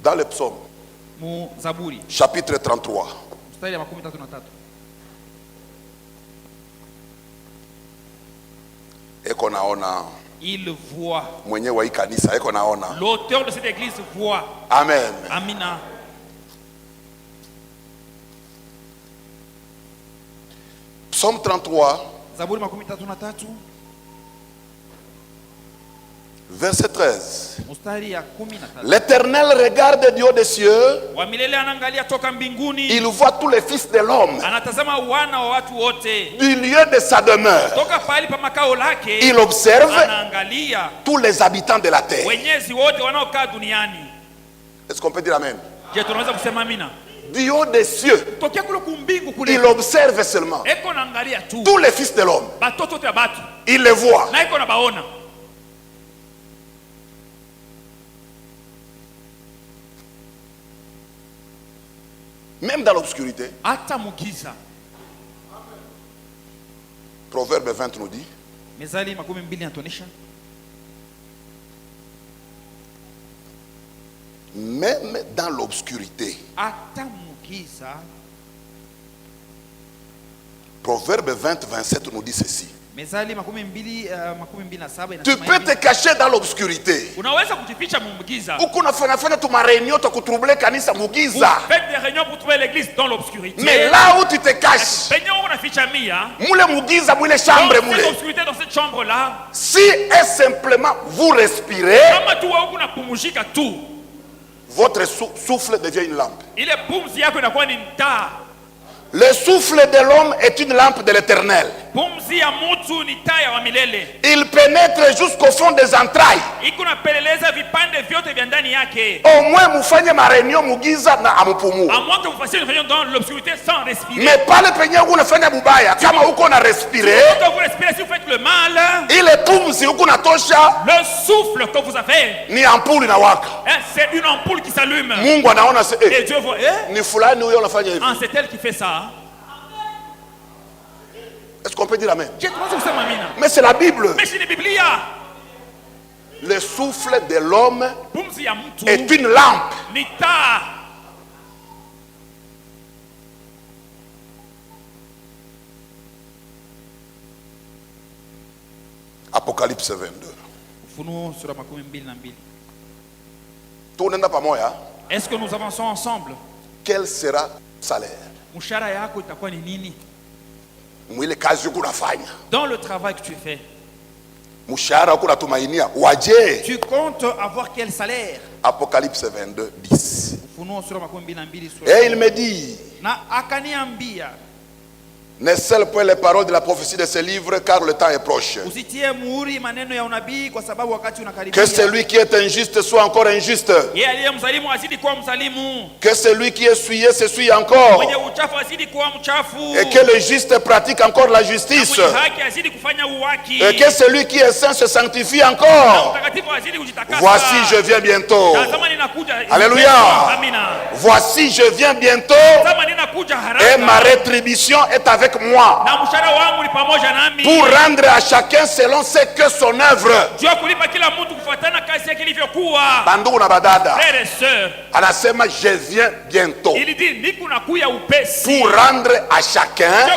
Dans le psaume, chapitre 33, il voit. L'auteur de cette église voit. Amen. Amina. Psaume 33, verset 13. L'Éternel regarde du haut des cieux. Il voit tous les fils de l'homme. Du lieu de sa demeure, il observe tous les habitants de la terre. Est-ce qu'on peut dire amen? Du haut des cieux, il observe seulement tous les fils de l'homme. Il les voit. Même dans l'obscurité. Proverbe 20 nous dit, même dans l'obscurité. Proverbe 20, 27 nous dit ceci. Tu peux te cacher dans l'obscurité. Vous faites des réunions pour trouver l'église dans l'obscurité. Mais là où tu te caches, dans cette chambre-là, si et simplement vous respirez, votre souffle devient une lampe. Le souffle de l'homme est une lampe de l'Éternel. Il pénètre jusqu'au fond des entrailles. Au moins mufanye maréunion mugiza na amupumu. À moins que vous fassiez une réunion dans l'obscurité sans respirer. Mais pas le penye unafanya bubaya kama uko na respirer. Quand vous respirez, si vous faites le mal, ile pumzi uko natosha, le souffle que vous avez, ni ampoule inawaka. C'est une ampoule qui s'allume. Mungu anaona et Dieu voit, ni fulani huyo anafanya hivi. C'est elle qui fait ça. Est-ce qu'on peut dire amen? Mais c'est la Bible. Le souffle de l'homme est une lampe. Apocalypse 22. Est-ce que nous avançons ensemble? Quel sera le salaire? Dans le travail que tu fais, tu comptes avoir quel salaire? Apocalypse 22, 10. Et il me dit, ne scelle point les paroles de la prophétie de ce livre, car le temps est proche. Que celui qui est injuste soit encore injuste. Que celui qui est souillé se souille encore. Et que le juste pratique encore la justice. Et que celui qui est saint se sanctifie encore. Voici, je viens bientôt. Alléluia. Voici, je viens bientôt. Et ma rétribution est avec moi pour rendre à chacun selon ce que son œuvre. Bandugu na badada, anasema je viens bientôt pour rendre à chacun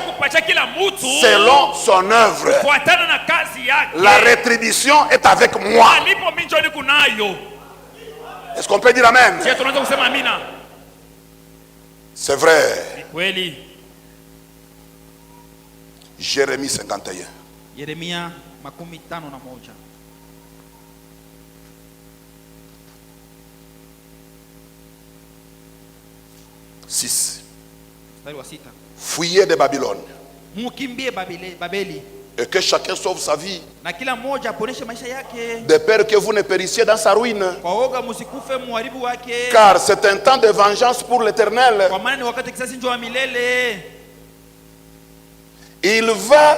selon son œuvre. La rétribution est avec moi. Est-ce qu'on peut dire amen? C'est vrai. Jérémie 51. Yeremia 51. 6. Fuyez de Babylone. Et que chacun sauve sa vie. De peur que vous ne perissiez dans sa ruine. Car c'est un temps de vengeance pour l'Éternel. Il va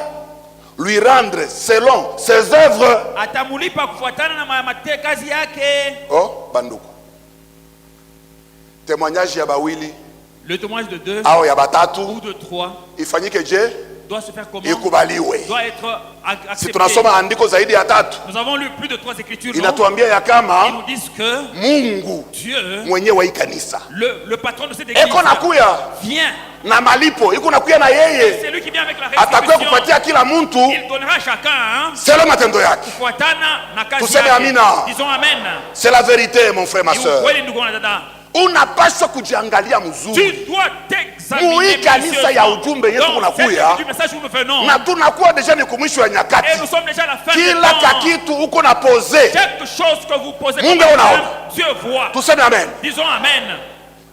lui rendre selon ses œuvres. Oh, banduku. Témoignage ya bawili. Le témoignage de 2 ou de 3. Il fallait que Dieu doit se faire comment? Doit être accepté. Nous avons lu plus de 3 écritures. Ils nous disent que Mungu, Dieu, le patron de cette église, vient. C'est lui qui vient avec la rétribution. Il donnera à chacun disons amen. C'est la vérité, mon frère, ma soeur. Unapaswa kujiangalia mzuri. Mui kanisa ya ujumbe yetu unakuya. Na tunakuwa deja ni kumwisho ya nyakati. Kila kakitu uko na pose. Mungu unaona. Tuseme amen.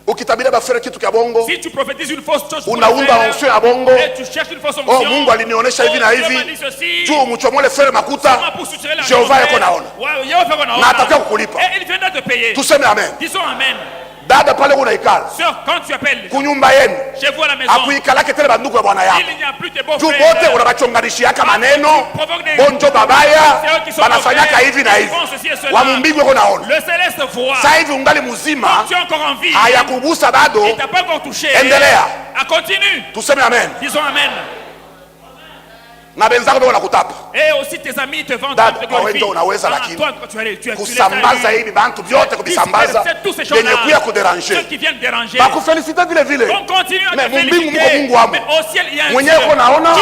Ukitabiri bafere kitu kia bongo. Si tu prophétises une fausse chose, unaumba onction ya bongo. Et tu cherches une fausse onction. Oh, Mungu alinionyesha hivi na hivi. Juu mchomole fere makuta. Jehova yako naona. Na atakuwa kukulipa. Et il viendra te payer. Tuseme amen. Disons amen. Dada pale unaikala. Sœur, quand tu appelles kunyumba yenu, chez vous à la maison, akuikala ketele bandugu ya bwana yako. Il n'y a plus de beaux frères. Tu bote unabachonganishiaka maneno. Bonjo babaya. Banafanyaka hivi na hivi. Wa mbingu yako naona. Le céleste voit. Sasa hivi ungali mzima. Tu es encore en vie. Hayakugusa bado. Et t'as pas encore touché. Endelea. Continue. Tuseme amen. Disons amen. Na benzako bwana kutapa. Et aussi tes amis te vendent te glorifient. Unaweza lakini. Kusambaza hivi bantu vyote kubisambaza. Yenye kuya kuderanger. Ceux qui viennent déranger. Bakufeliciter vile vile. On continue à te féliciter. Mungu wamo. Mais au ciel il y a un Dieu. Mwenyewe unaona.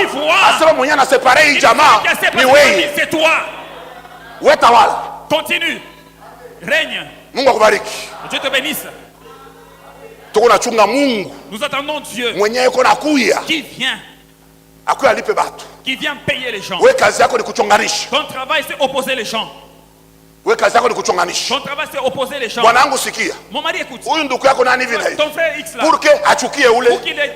Asema mwenyewe na séparer hii jamaa. Ni wewe. C'est toi. Wewe tawala. Continue. Règne. Mungu akubariki. Dieu te bénisse. Tuko na chunga Mungu. Nous attendons Dieu. Mwenyewe uko nakuya. Qui vient. Akuya lipe batu. Qui vient payer les gens. Wewe kazi yako ni kuchonganisha. Ton travail c'est opposer les gens. Wewe kazi yako ni kuchonganisha. Ton travail c'est opposer les gens. Bwanangu sikia. Mon mari écoute. Huyu ndugu yako nani hivi na hivi? Ton frère X là. Pour que achukie ule.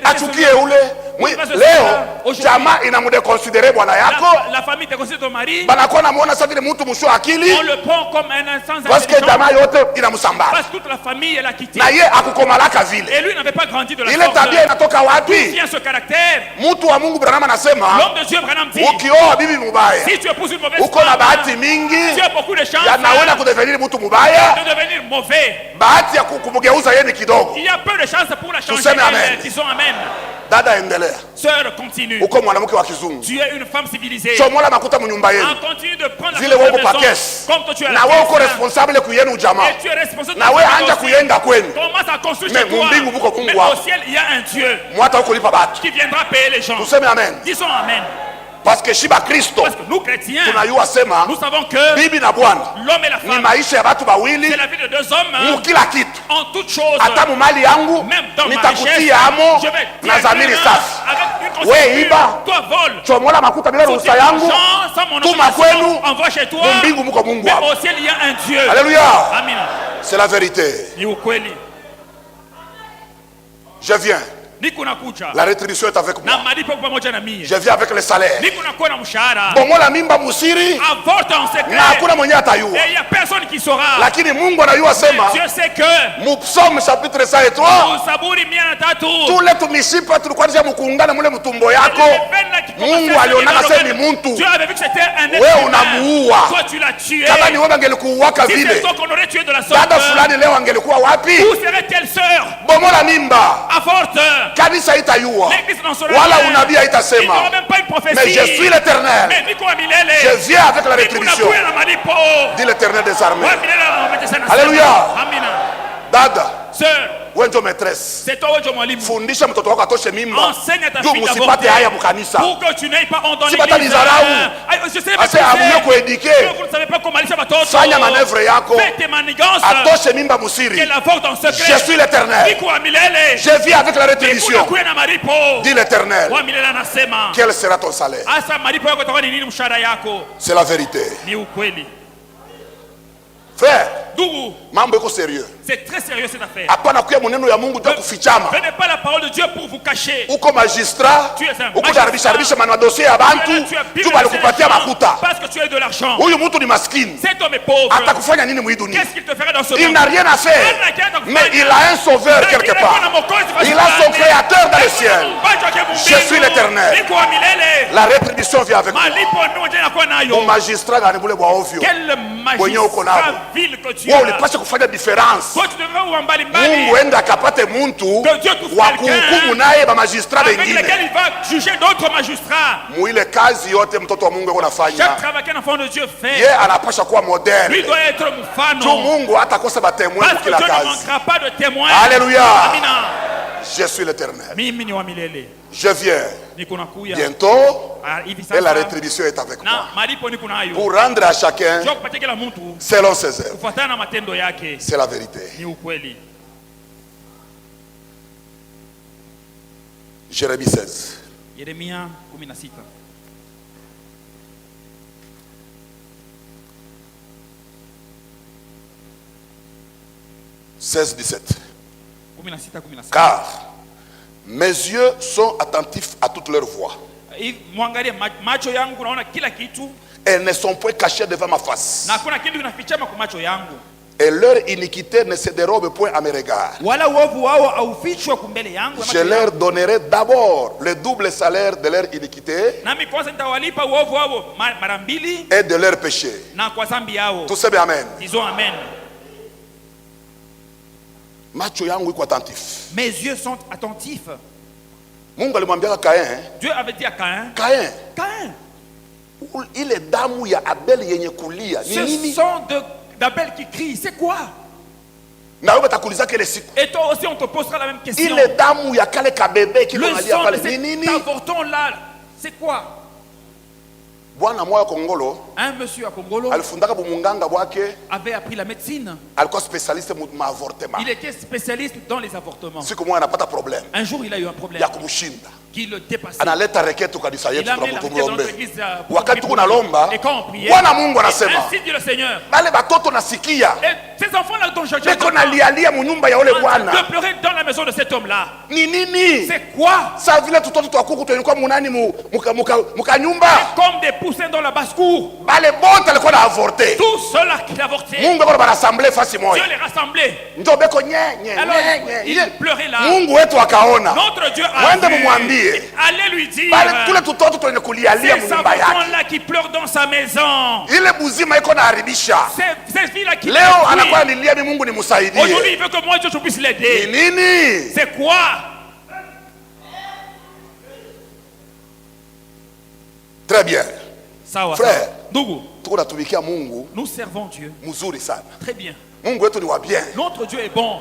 Achukie ule. Leo jamaa inamdeconsidérer bwana yako. La famille te considère ton mari. Banakuwa namuona sasa vile mtu msho akili. On le prend comme un sans intelligence. Parce que jamaa yote inamsambara. Parce que toute la famille elle a quitté. Na yeye akukomalaka vile. Et lui n'avait pas grandi de la sorte. Ile tabia inatoka wapi? D'où vient ce caractère? Mtu wa Mungu Branham anasema. L'homme de Dieu Branham dit. Ukioa bibi mubaya. Si tu épouses une mauvaise femme. Uko na bahati mingi. Tu as beaucoup de chance. Yanaweza kudevenir mtu mubaya. De devenir mauvais. Bahati ya kumgeuza yeye ni kidogo. Il y a peu de chance pour la changer. Disons amen. Dada endelea. Sœur continue. Uko mwanamke wa kizungu. Tu es une femme civilisée. Chomola makuta mnyumba yenu. Continue de prendre zile wako pa caisse. Comme toi tu es na wewe uko responsable kuyenu jamaa. Et tu es responsable. Na wewe anja kuyenga kwenu. Commence à construire chez toi. Mbingu buko Mungu wako. Au ciel il y a un Dieu. Mwata uko lipa batu. Qui viendra payer les gens. Tuseme amen. Disons amen. Parce que shiba Kristo. Parce que nous chrétiens. Tunayua sema. Nous savons que bibi na bwana. L'homme et la femme. Ni maisha ya watu bawili. C'est la vie de deux hommes. Mu kila kitu. En toute chose. Hata mu mali yangu. Même dans nitakutia amo je vais na zamiri safi. Avec une we iba, chomola makuta bila ruhusa yangu, tuma kwenu, mbingu mko Mungu wako. Alléluia. C'est la vérité. Je viens. La rétribution est avec moi. Je viens avec le salaire. Bomola mimba musiri. Na hakuna mwenye atayua. Lakini Mungu anayua sema. Psaume chapitre 103. Tule tumishipa tulikuwa nje mkuungana mule mtumbo yako. Mungu aliona sema ni muntu. Wewe unamuua. Kama ni wewe angelikuuaka vile. Dada fulani leo angelikuwa wapi? Bomola mimba. Kanisa itayua wala unabii haitasema, mais je suis l'Éternel, je viens avec la rétribution, dit l'Éternel des armées. Alléluia. Dada, wewe ndio maîtresse, c'est toi ndio mwalimu. Fundisha mtoto wako atoshe mimba. Enseigne ta fille musipate haya mkanisa. Pour que tu n'ailles pas en dans l'église. Je sais pas comment éduquer. Vous ne savez pas comment aller watoto. Fanya manœuvre yako. Fais tes manigances. Atoshe mimba musiri. Qu'elle avorte en secret. Je suis l'Éternel. Je vis avec la rétribution. Dit l'Éternel. Quel sera ton salaire? C'est la vérité. Frère, mambo iko sérieux. C'est très sérieux cette affaire. Hapana kuya maneno ya Mungu ndio kufichama. Venez pas la parole de Dieu pour vous cacher. Uko magistrat, uko jaribisha maneno dossier ya bantu, tu bali kupatia makuta. Parce que tu as de l'argent. Huyu mtu ni maskini. Cet homme est pauvre. Atakufanya nini mwi dunia? Qu'est-ce qu'il te ferait dans ce monde? Il n'a rien à faire. Mais il a un sauveur quelque part. Il a son créateur dans le ciel. Je suis l'Éternel. La rétribution vient avec moi. Mon magistrat gani bule bwa ovyo. Quel magistrat vil que tu as. Wewe ulipaswa kufanya difference. Mungu enda akapate muntu wa kuhukumu naye ba magistrat wengine. Il va juger d'autres magistrats. Muile kazi yote mtoto wa Mungu anafanya. Chaque travail qu'un enfant de Dieu fait. Yeye anapaswa kuwa moderne. Lui doit être mfano. Tu Mungu hatakosa ba témoin pour kila kazi. Dieu ne manquera pas de témoins. Alléluia. Amina. Je suis l'Éternel. Mimi ni wa milele. Je viens. Bientôt, et la rétribution est avec moi. Pour rendre à chacun selon ses œuvres. C'est la vérité. Jérémie 16. 16-17. Car mes yeux sont attentifs à toute leur voix. Et ne sont point cachés devant ma face. Et leur iniquité ne se dérobe point à mes regards. Je leur donnerai d'abord le double salaire de leur iniquité et de leur péché. Tous ces bien amen. Disons amen. Mes yeux sont attentifs. Dieu avait dit à Caïn. Caïn. Ce sang d'Abel qui crie, c'est quoi? Et toi aussi on te posera la même question. Le sang de cet avorton là, c'est quoi? Un monsieur à Congolo avait appris la médecine. Il était spécialiste dans les avortements. Un jour il a eu un problème qui le dépassait. Il a amené la requête dans notre église et quand on priait, ainsi dit le Seigneur, et ces enfants-là dont j'ai de pleurer dans la maison de cet homme-là. C'est quoi? Comme des poussins dans la basse-cour. Tout cela qui avortaient. Dieu les rassemblait. Alors il pleurait là. Notre Dieu a vu. Allez lui dire. Ces enfants-là qui pleurent dans sa maison. Ces filles-là qui pleurent. Aujourd'hui il veut que moi je puisse l'aider. C'est quoi? Très bien. Frère, nous servons Dieu. Très bien. Notre Dieu est bon.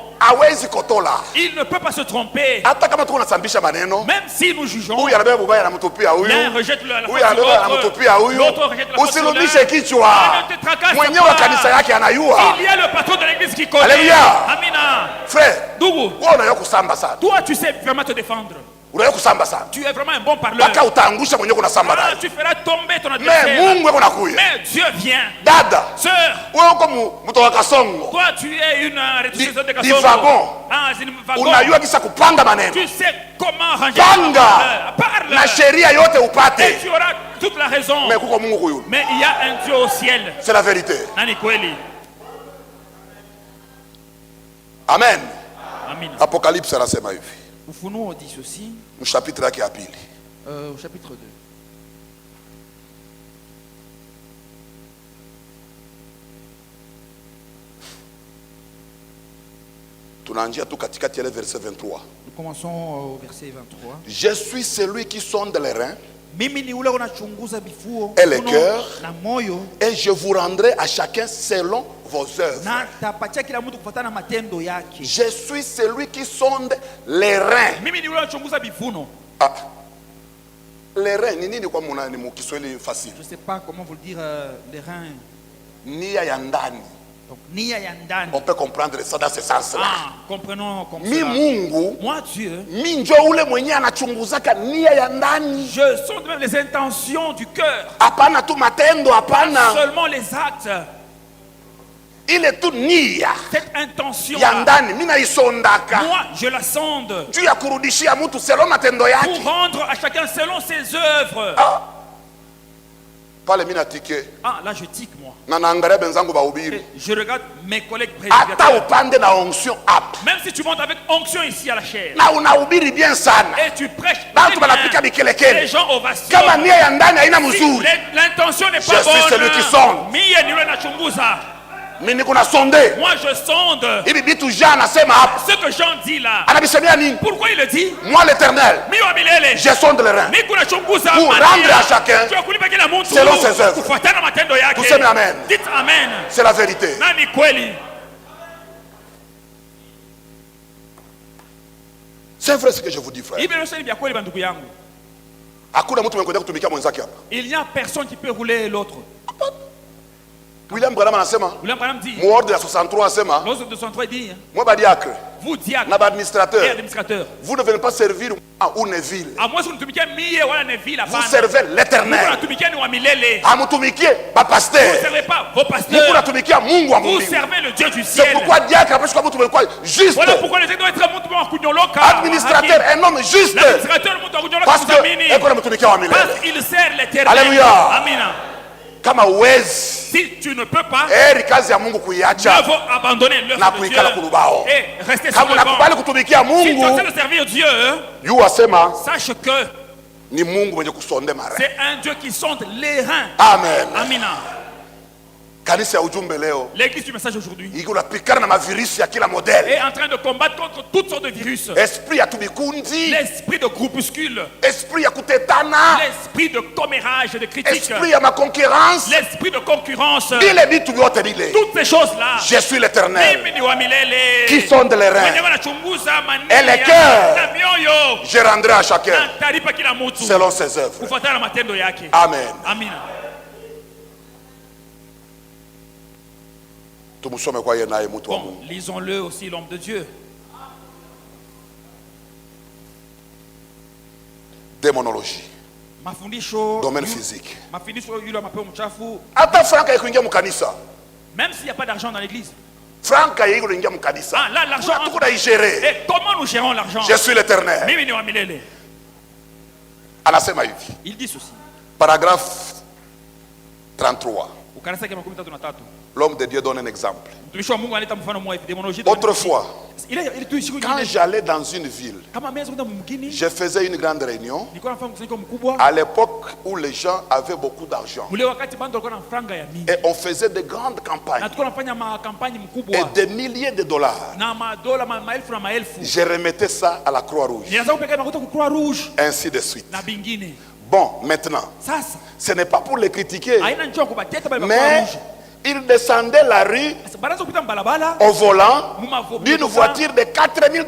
Il ne peut pas se tromper. Même si nous jugeons, l'un rejette la faute sur l'autre, rejette la faute sur l'un. Ne te tracasse pas. Il y a le patron de l'église qui connaît. Alléluia. Amina. Frère, toi tu sais vraiment te défendre. Tu es vraiment un bon parleur. Tu feras tomber ton adversaire. Mais Dieu vient. Dada. Sœur. Toi tu es une réduction de Kasongo. Tu sais comment ranger. Parle. Et tu auras toute la raison. Mais il y a un Dieu au ciel. C'est la vérité. Amen. Amen. Apocalypse anasema hivi. Ufunuo dit ceci. Chapitre yake ya pili. Au chapitre 2. Tunaanzia tu katikati ya verset 23. Nous commençons au verset 23. Je suis celui qui sonde les reins mimi ni ule unachunguza bifuo et les cœurs, na moyo, et je vous rendrai à chacun selon vos œuvres. Na tapatia kila mtu kufuatana matendo yake. Je suis celui qui sonde les reins. Mimi ni ule unachunguza bifuno. Ah. Les reins ni nini kwa munani mu Kiswahili facile? Je sais pas comment vous le dire les reins. Nia ya ndani. Donc, nia ya ndani. On peut comprendre ça dans ce sens-là. Ah, comprenons comme ça. Mi Mungu, moi Dieu, mi njo ule mwenye anachunguzaka nia ya ndani. Je sonde même les intentions du cœur. Hapana tu matendo, hapana. Seulement les actes. Il est tout nia. Cette intention ya ndani mina isondaka. Moi je la sonde. Tu ya kurudishia mtu selon matendo yake. Pour rendre à chacun selon ses œuvres. Ah. Pale mina tike. Ah, là je tique moi. Na naangalia benzangu bahubiri. Je regarde mes collègues prédicateurs. Hata upande na onction up. Même si tu montes avec onction ici à la chair. Na unahubiri bien sana. Et tu prêches. Bantu banapika bikelekele. Les gens ovationnent. Kama nia ya ndani haina mzuri. L'intention n'est pas bonne. Je suis celui qui sonde. Mie niwe nachunguza. Mimi kuna sonde. Moi je sonde. Hivi bitu Jean anasema hapa. Ce que Jean dit là. Anabisemea nini? Pourquoi il le dit? Moi l'Éternel. Je sonde les reins. Pour rendre à chacun selon ses œuvres. Vous savez amen. Dites amen. C'est la vérité. Nani kweli. C'est vrai ce que je vous dis, frère. Il n'y a personne qui peut rouler l'autre. William Branham anasema, Muord de la 63 anasema, moi badiacre, vous diacre, administrateur, vous ne venez pas servir une ville. Vous servez l'Éternel. Amutumikie ba pasteur. Vous ne servez pas vos pasteurs. Vous servez le Dieu du ciel. C'est pourquoi diacre après quoi vous quoi juste. Voilà pourquoi les doivent être administrateur, un homme juste. Parce qu'il sert l'Éternel. Alléluia. Amina. Kama uwezi, si tu ne peux pas, kazi ya Mungu kuiacha abandonner l'œuvre de Dieu et rester sur le banc. Kama kutumikia Mungu, si tu veux servir Dieu, sache que ni Mungu mwenye kusonde mara. C'est un Dieu qui sonde les reins. Amen. Amina. Kanisa ya ujumbe leo, l'église du message aujourd'hui, inapigana na mavirisi ya kila modèle, est en train de combattre contre toutes sortes de virus. Esprit ya tubikundi, l'esprit de groupuscule, esprit ya kutetana, l'esprit de commérage, de critique, esprit ya ma concurrence, l'esprit de concurrence. Toutes ces choses là, je suis l'Éternel qui sonde les reins et les cœurs. Je rendrai à chacun selon ses œuvres. Amen. Amen. Bon, lisons-le aussi, l'homme de Dieu. Démonologie. Domaine physique. Même s'il n'y a pas d'argent dans l'église. Ah, là, l'argent. Et comment nous gérons l'argent? Je suis l'Éternel. Il dit ceci. Paragraphe 33. L'homme de Dieu donne un exemple. Autrefois, quand j'allais dans une ville, je faisais une grande réunion à l'époque où les gens avaient beaucoup d'argent. Et on faisait de grandes campagnes et des milliers de dollars. Je remettais ça à la Croix-Rouge. Ainsi de suite. Bon, maintenant, ce n'est pas pour les critiquer, mais Il descendait la rue au volant d'une voiture de $4 000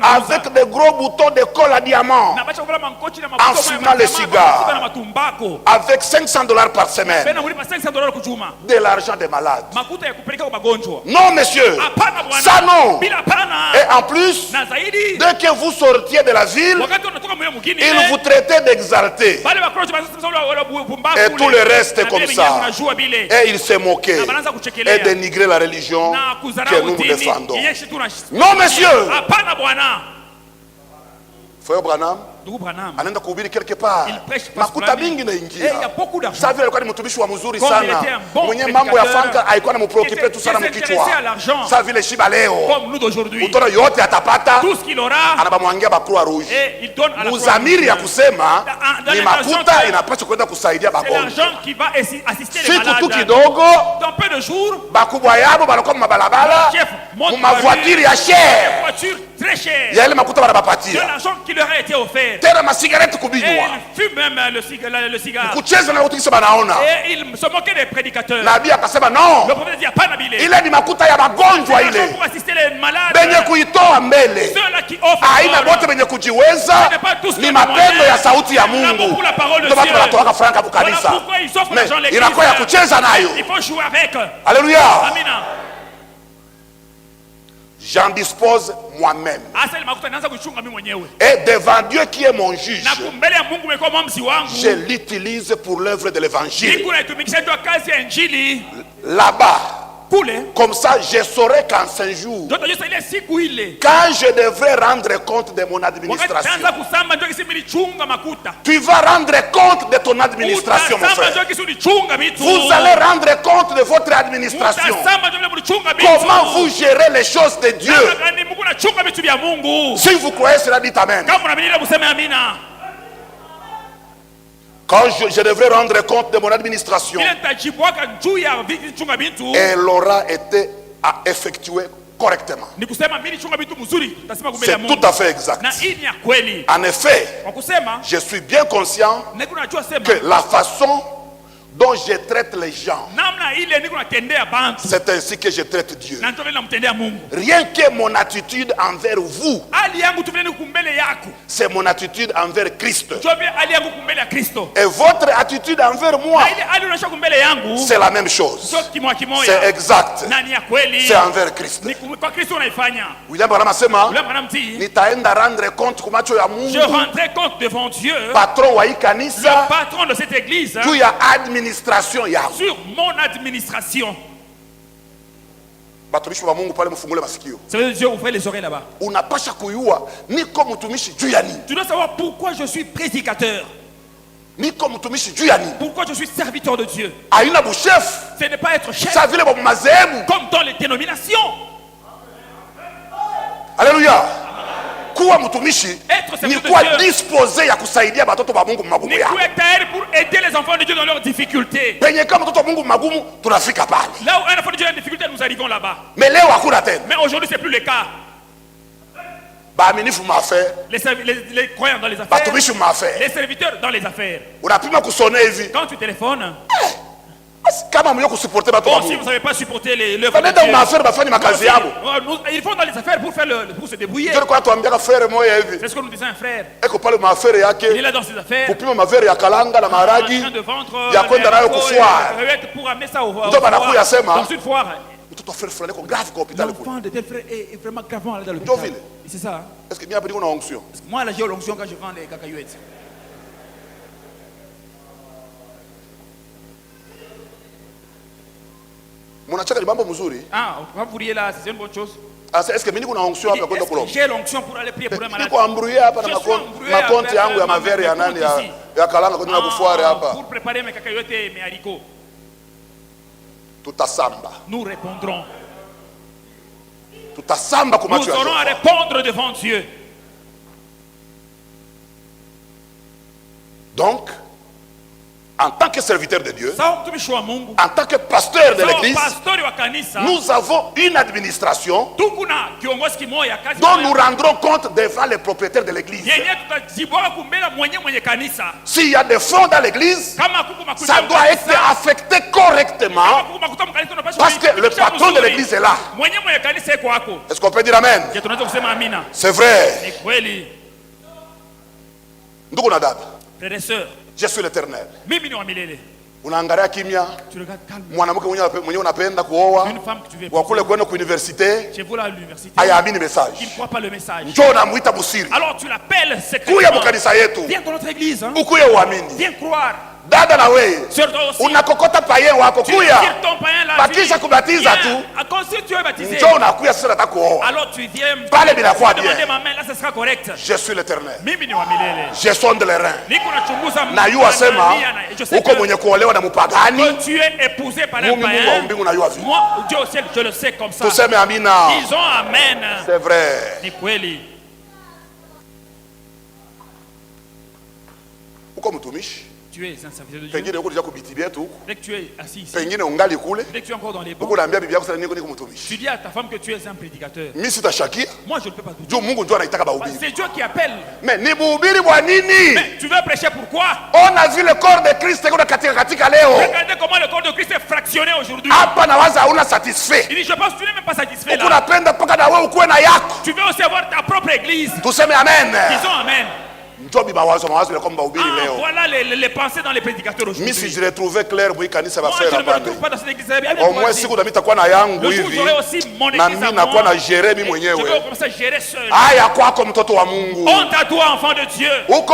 avec des gros boutons de colle à diamant, en fumant les cigares, avec $500 par semaine, de l'argent des malades. Non, monsieur, ça non. Et en plus, dès que vous sortiez de la ville, il vous traitait d'exalté. Et tout le reste comme ça. Et il se moquait et dénigrait la religion que nous défendons. Non, monsieur. Frère Branham anaenda kuhubiri quelque part, makuta mingi naingia. Sasa vile alikuwa ni mtumishi wa mzuri sana, mwenye mambo ya fanga alikuwa anampreocupe tu sana mkichwa. Sasa vile shiba leo utoro yote atapata, anabamwangia ba Croix Rouge. Muzamiri ya kusema ni makuta inapaswa kwenda kusaidia bagonjwa. Siku tu kidogo bakubwa yabo balikuwa mabalabala mumavoitiri ya chef yale makuta banabapatia tena masigareti kubinywa. Il fume même le cigare. Kucheza na watu kisa banaona. Et il se moquait des prédicateurs. Nabii akasema no. Le prophète dit hapana bile. Ile ni makuta ya magonjwa ile. Pour assister les malades. Benye kuitoa mbele. Ceux-là qui offrent. Haina bote benye kujiweza. Ni mapendo ya sauti ya Mungu. Ndio watu wanatoka franka kwa kanisa. Pourquoi ils offrent l'argent l'église? Inakuwa ya kucheza nayo. Il faut jouer avec. Alléluia. Amina. J'en dispose moi-même. Et devant Dieu qui est mon juge, je l'utilise pour l'œuvre de l'évangile. Là-bas, comme ça, je saurai qu'en 5 jours, quand je devrais rendre compte de mon administration, tu vas rendre compte de ton administration, mon frère. Vous allez rendre compte de votre administration. Comment vous gérez les choses de Dieu. Si vous croyez cela, dites Amen. Quand je devrais rendre compte de mon administration, elle aura été effectuée correctement. C'est tout à fait exact. En effet, je suis bien conscient que la façon dont je traite les gens, c'est ainsi que je traite Dieu. Rien que mon attitude envers vous, c'est mon attitude envers Christ. Et votre attitude envers moi, c'est la même chose. C'est exact. C'est envers Christ. William Branham asema, nitaenda rendre compte kumacho ya Mungu. Je rendrai compte devant Dieu, patron wa kanisa, le patron de cette église, tu ya administration ya sur mon administration. Batumishi wa Mungu pale mfungule masikio. Ça veut dire Dieu ouvre les oreilles là-bas. Unapasha kuyua niko mtumishi juu ya nini. Tu dois savoir pourquoi je suis prédicateur. Niko mtumishi juu ya nini. Pourquoi je suis serviteur de Dieu. Aina bu chef. Ce n'est pas être chef. Ça vile bo mazebu. Comme dans les dénominations. Alléluia. Kuwa mtumishi ni kuwa disposé ya kusaidia batoto ba Mungu magumu yao. Ni kuwa pour aider les enfants de Dieu dans leurs difficultés. Penye kama mtoto wa Mungu magumu tunafika pale. Là où un enfant de Dieu a une difficulté, nous arrivons là-bas. Mais leo hakuna tena. Mais aujourd'hui c'est plus le cas. Baaminifu maaffaire. Les croyants dans les affaires. Batumishi maaffaire. Les serviteurs dans les affaires. Unapima kusone hivi. Quand tu téléphones. Kama mlio kusuporter batu wa Mungu. Si vous savez pas supporter l'œuvre de Dieu. Banenda maaffaire bafanye makazi yabo. Ils font dans les affaires pour se débrouiller. Ndio kwa tuambia frère moya hivi. C'est ce que nous disons un frère. Eko pale maaffaire yake. Il est là dans ses affaires. Kupima mavere ya kalanga na maharagi. Ya kwenda nayo kufoire. Pour amener ça au ndio banakuya sema. Dans une foire. Mtoto frère fulani ko grave kwa hôpital kule. L'enfant de tel frère est vraiment gravement là dans l'hôpital. C'est ça. Est-ce que bien après on a onction? Moi là j'ai l'onction quand je vends les cacahuètes. Munachaka ni mambo mzuri. Quand vous riez là, c'est une bonne chose. Est-ce que mimi kuna onction hapa kwenda kulomba? J'ai l'onction pour aller prier pour les malades. Niko ambrouillé hapa na makonti yangu ya mavere ya nani ya kalanga kwenda kufuare hapa. Pour préparer mes cacahuètes et mes haricots. Tutasamba. Nous répondrons. Tutasamba kwa macho. Nous aurons à répondre devant Dieu. Donc, En tant que serviteur de Dieu, en tant que pasteur de l'église, nous avons une administration dont nous rendrons compte devant les propriétaires de l'église. S'il y a des fonds dans l'église, ça doit être affecté correctement parce que le patron de l'église est là. Est-ce qu'on peut dire amen? C'est vrai. Frères et sœurs, je suis l'Éternel. Unaangalia kimya, mwanamke mwenye unapenda kuoa wa kule kwenda ku universite hayaamini message. Njoo unamuita busiri, alors tu l'appelles kuya mukanisa yetu, viens dans notre église, ukuye uamini, viens croire. Dada na wewe unakokota payen wako kuya, bakisha kubatiza tu, njoo unakuya sasa nataka kuoa, pale bila kwa bien. Je suis l'Éternel, je sonde les reins, na yu asema uko mwenye kuolewa na mupagani, Mungu wa mbingu na yu avi. Tuseme amina. C'est vrai. Ni kweli. Uko mtumishi, tu es un serviteur de Dieu. Pengine uko kubitibia tu. Dès que tu es assis ici. Pengine ungali kule. Dès que tu es encore dans les bancs. Uko naambia bibi yako sasa niko mtumishi. Tu dis à ta femme que tu es un prédicateur. Mimi sitashakia. Moi je ne peux pas douter. Dieu Mungu ndio anaitaka bahubiri. C'est Dieu qui appelle. Mais ni buhubiri bwa nini? Mais tu veux prêcher pourquoi? On a vu le corps de Christ kuna katika leo. Regardez comment le corps de Christ est fractionné aujourd'hui. Hapa na waza hauna satisfait. Il dit je pense que tu n'es même pas satisfait là. Unapenda paka na wewe ukuwe na yako. Tu veux aussi avoir ta propre église. Tuseme amen. Disons amen. Voilà les pensées dans les prédicateurs aujourd'hui. Si je retrouvais clair, moi je ne me retrouve pas dans cette église. Au moins si vous avez le jour où j'aurai aussi mon église à moi, je vais commencer à gérer seul. Honte à toi, enfant de Dieu. Tu es très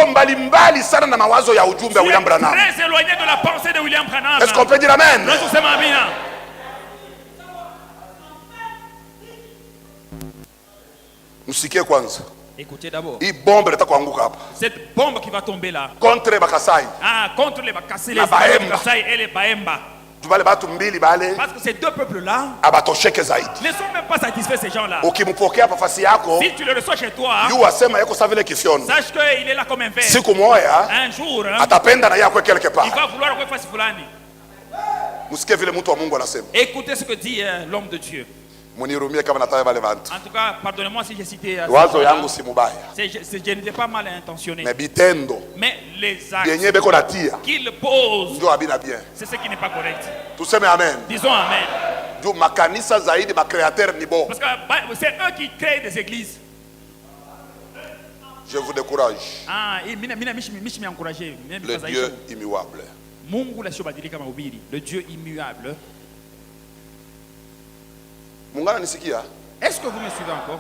éloigné de la pensée de William Branham. Est-ce qu'on peut dire amen? Msikie kwanza. Écoutez d'abord. Cette bombe qui va tomber là. Contre Bakasai. Ah, contre les Bakasai, les Bakasai et les Baemba. Parce que ces deux peuples-là ne sont même pas satisfaits, ces gens-là. Si tu le reçois chez toi, sache qu'il est là comme un verre. Un jour, il va vouloir que fasse fulani. Écoutez ce que dit l'homme de Dieu. En tout cas, pardonnez-moi si j'ai cité je n'étais pas mal intentionné. Mais les actes qu'il pose, c'est ce qui n'est pas correct. Disons amen. Parce que c'est eux qui créent des églises. Je vous décourage. Le Dieu immuable. Le Dieu immuable. Est-ce que vous me suivez encore?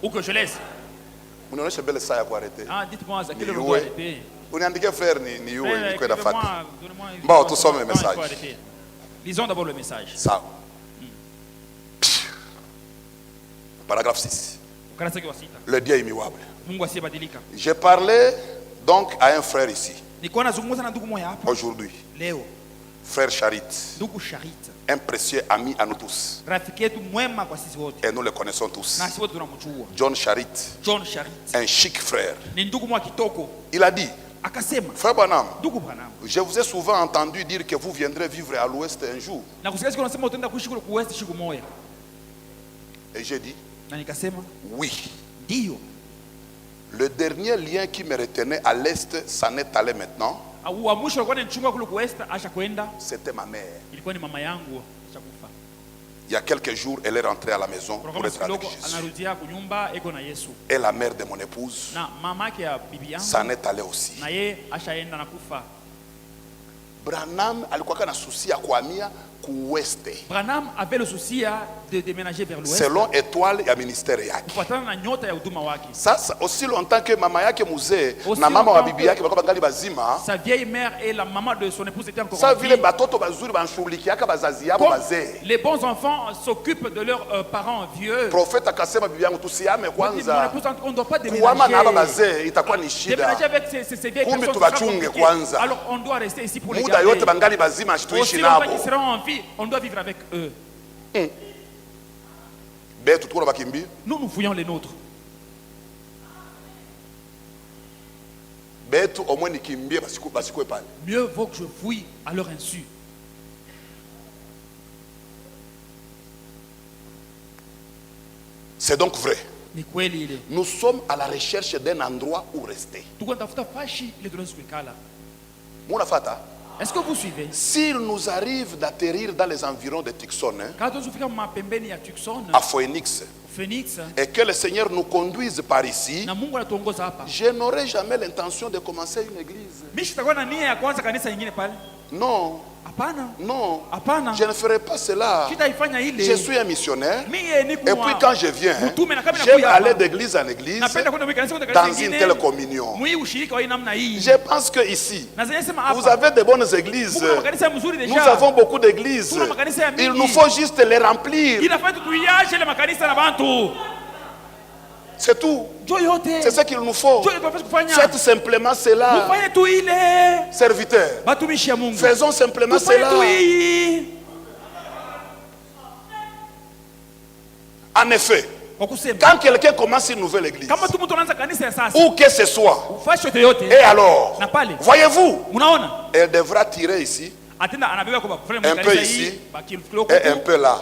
Ou que je laisse? Ah, dites-moi, à quelle heure vous arrêter? Bon, tout ça, mes messages. Lisons d'abord le message. Ça. Paragraphe 6. Le Dieu immuable. J'ai parlé donc à un frère ici. Aujourd'hui. Frère Charit. Un précieux ami à nous tous. Et nous le connaissons tous. John Charit. Un chic frère. Il a dit, frère Branham, je vous ai souvent entendu dire que vous viendrez vivre à l'ouest un jour. Et j'ai dit, oui. Le dernier lien qui me retenait à l'est s'en est allé maintenant. C'était ma mère. Il y a quelques jours, elle est rentrée à la maison pour être avec Jésus. Et la mère de mon épouse s'en est allée aussi. Branham alikuwa na souci ya kuhamia kuweste. Branham avait le souci de déménager vers l'ouest. Selon étoile ya ministère yake. Sasa aussi longtemps que mama yake muzee na mama wa bibi yake balikuwa bangali bazima. Sa vieille mère et la maman de son épouse étaient encore en vie. Sa vile batoto bazuri banshughulikiaka bazazi yabo bazee. Les bons enfants s'occupent de leurs parents vieux. Prophète akasema bibi yangu tusiame kwanza. On ne doit pas déménager. Kuama na bazee itakuwa ni shida. Déménager avec ces vieilles personnes. Tubachunge kwanza. Alors on doit rester ici pour les garder. Muda yote bangali bazima tuishi nabo. Qui seront en vie, on doit vivre avec eux. Nous fouillons les nôtres. Mieux vaut que je fouille à leur insu. C'est donc vrai. Nous sommes à la recherche d'un endroit où rester. Est-ce que vous suivez? S'il nous arrive d'atterrir dans les environs de Tucson, à Phoenix, et que le Seigneur nous conduise par ici, je n'aurai jamais l'intention de commencer une église. Non. Non, je ne ferai pas cela. Je suis un missionnaire. Et puis quand je viens, j'aime aller d'église en église dans une telle communion. Je pense que ici, vous avez de bonnes églises. Nous avons beaucoup d'églises. Il nous faut juste les remplir. C'est tout. C'est ce qu'il nous faut. Faites simplement cela. Serviteurs, faisons simplement cela. En effet, quand quelqu'un commence une nouvelle église, où que ce soit, et alors, voyez-vous, elle devra tirer ici, un peu ici et un peu là.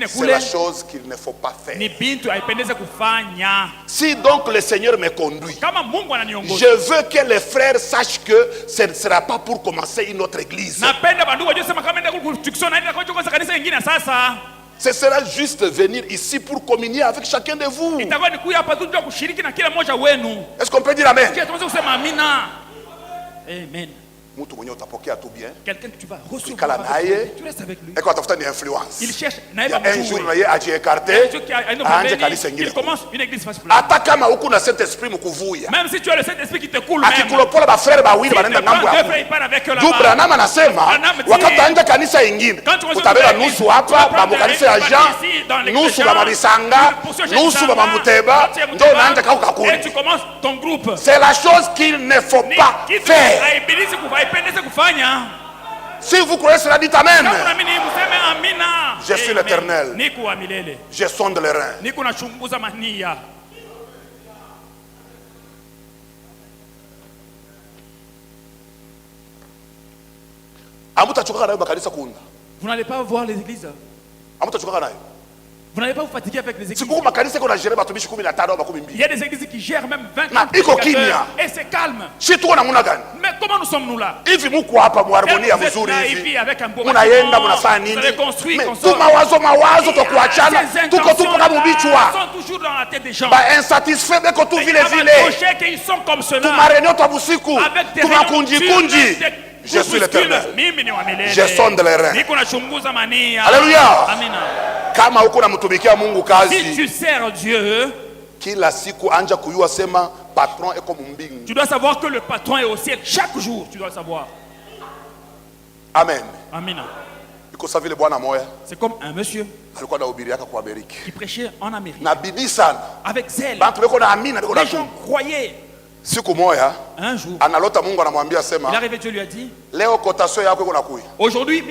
C'est la chose qu'il ne faut pas faire. Si donc le Seigneur me conduit, je veux que les frères sachent que ce ne sera pas pour commencer une autre église. Ce sera juste venir ici pour communier avec chacun de vous. Est-ce qu'on peut dire amen? Amen. Quelqu'un que tu vas recevoir avec lui, tu restes avec lui. Il cherche un jour il commence une église face même si tu as le Saint-Esprit qui te coule même, il part avec eux ton groupe. C'est la chose qu'il ne faut pas faire. Si vous croyez cela, dites amen. Je suis l'Éternel. Je sonde les reins. Vous n'allez pas voir les églises. Vous n'allez pas vous fatiguer avec les églises. Il y a des églises qui gèrent même 20 prédicateurs et c'est calme. Mais comment nous sommes-nous là? Vous êtes là et puis avec un beau bâtiment, vous avez construit, sont toujours dans la tête des gens. Insatisfaits mais que tout vile ils sont comme cela. Avec des je suis l'Éternel. Je sonde les reins. Alléluia. Si tu sers Dieu, tu dois savoir que le patron est au ciel chaque jour. Tu dois savoir. Amen. Amen. C'est comme un monsieur qui prêchait en Amérique avec zèle. Les gens croyaient. Un jour, il arrivé, Dieu lui a dit, aujourd'hui,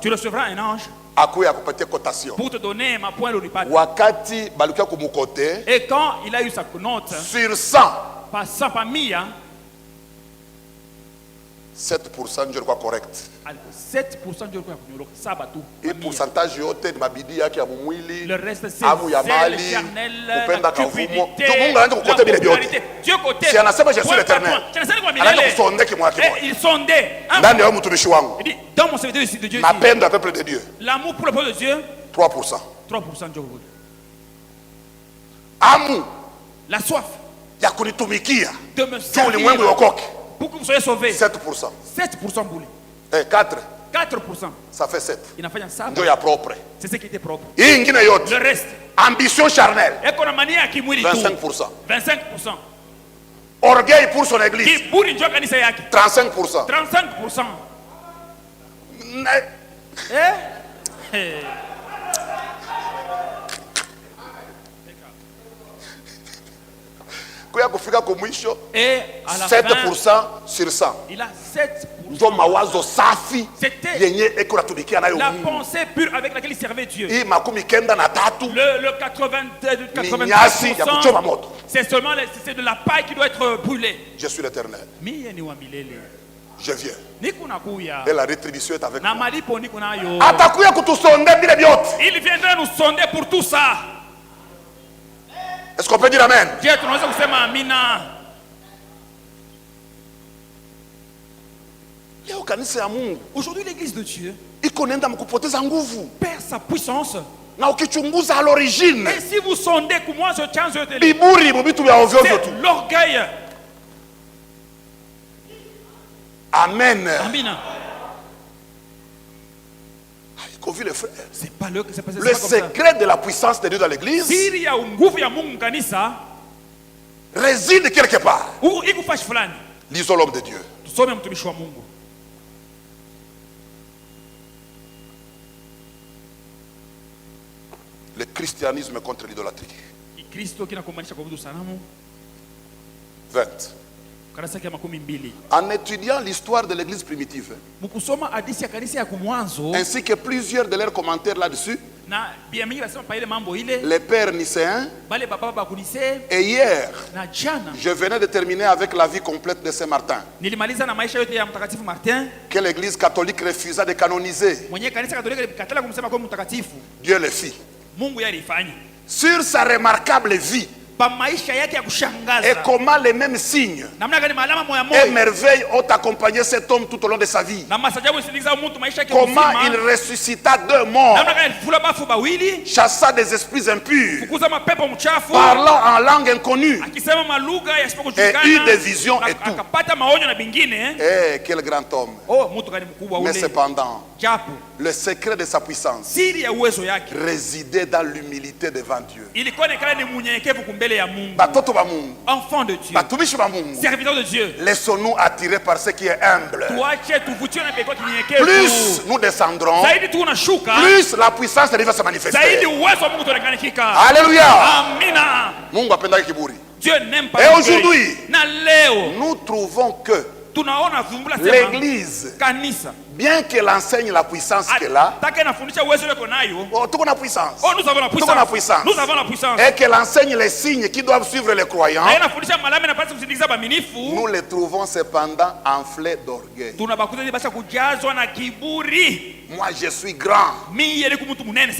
tu recevras un ange pour te donner ma pointe au. Et quand il a eu sa note, sur 100, pas 100, pas 1000, 7% je crois correct. 7% je crois sabatu. Et pourcentage yote de mabidi yake ya mumwili. Le reste c'est le charnel, la cupidité, la popularité. Dieu côté. Si anasema je suis l'Éternel. Il sondait. Ndani ya mtumishi wangu. Il dit dans mon serviteur de Dieu. Mapendo à peuple de Dieu. L'amour pour le peuple de Dieu. 3%. 3% Dieu vous. Amu. La soif. Ya kunitumikia. De me servir. Pour que vous soyez sauvés. 7%. 7% bouli. 4%. 4%. Ça fait 7. Il n'a pas ça. C'est ce qui était propre. Le reste. Ambition charnelle. 25%. 25%. Orgueil pour son église. 35%. 35%. Et à la 7% fin, sur 100. il a 7%. Ndio mawazo safi C'était yenye eko natumikia nayo la Mungu. pensée pure avec laquelle il servait Dieu. Hii makumi kenda na tatu Le 83%, ya kuchoma moto. c'est seulement c'est de la paille qui doit être brûlée. Je suis l'Éternel. Mie ni wa milele. Je viens. Niko nakuya. Et la rétribution est avec Na moi. malipo niko nayo. Atakuya kutusonde vile vyote. Il viendra nous sonder pour tout ça. Est-ce qu'on peut dire amen? Je tunaweza kusema amina. Leo kanisa ya Mungu Aujourd'hui l'église de Dieu iko nenda mkupoteza nguvu. perd sa puissance. Na ukichunguza à l'origine, Et si vous sondez que moi je change de biburi mubitu vya ovyo ovyo tu. l'orgueil. Amen. Amina. Iko vile frère. C'est pas le secret de la puissance de Dieu dans l'église siri ya nguvu ya Mungu kanisa réside quelque part. iko fashi fulani. Lisons l'homme de Dieu. Tusome mtumishi wa Mungu. Le christianisme contre l'idolâtrie. Kristo kinakomaanisha kuabudu sanamu. 20. Karasa ya makumi mbili. En étudiant l'histoire de l'église primitive, mukusoma hadithi ya kanisa ya kumwanzo, ainsi que plusieurs de leurs commentaires là-dessus, na biamingi basema pa ile mambo ile, les pères nicéens, bale baba bakunise, et hier, na jana je venais de terminer avec la vie complète de Saint Martin, nilimaliza na maisha yote ya mtakatifu Martin, que l'église catholique refusa de canoniser. mwenye kanisa katolika likatala kumsema kama mtakatifu. Dieu le fit. Mungu yalifanya. Sur sa remarquable vie, Pa maisha yake ya kushangaza. Et comment les mêmes signes et merveilles ont accompagné cet homme tout au long de sa vie. Comment il ressuscita deux morts, chassa des esprits impurs, parlant en langue inconnue, et eut des visions et tout. Eh, quel grand homme. Mais cependant, le secret de sa puissance résidait dans l'humilité devant Dieu. Batoto ba Mungu, enfant de Dieu, batumishi ba Mungu, serviteur de Dieu, laissons-nous attirer par ce qui est humble. Plus nous descendrons, plus la puissance de Dieu va se manifester. Alléluia. Amina. Mungu apenda kiburi. Dieu n'aime pas. Et aujourd'hui, nous trouvons que l'église, bien qu'elle enseigne la puissance qu'elle a, nous avons la puissance. Nous avons la puissance. Et qu'elle enseigne les signes qui doivent suivre les croyants, nous les trouvons cependant enflés d'orgueil. Moi je suis grand,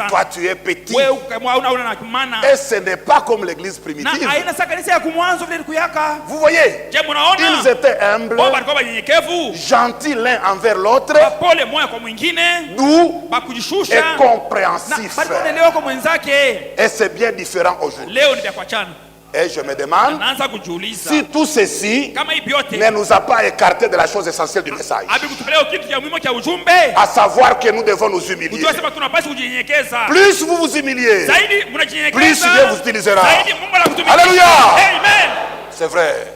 toi tu es petit. Et ce n'est pas comme l'église primitive. Vous voyez, ils étaient humbles, gentils l'un envers l'autre, doux et compréhensifs. Et c'est bien différent aujourd'hui. Et je me demande si tout ceci ne nous a pas écarté de la chose essentielle du message, à savoir que nous devons nous humilier. Plus vous vous humiliez, plus Dieu vous utilisera. Alléluia. C'est vrai.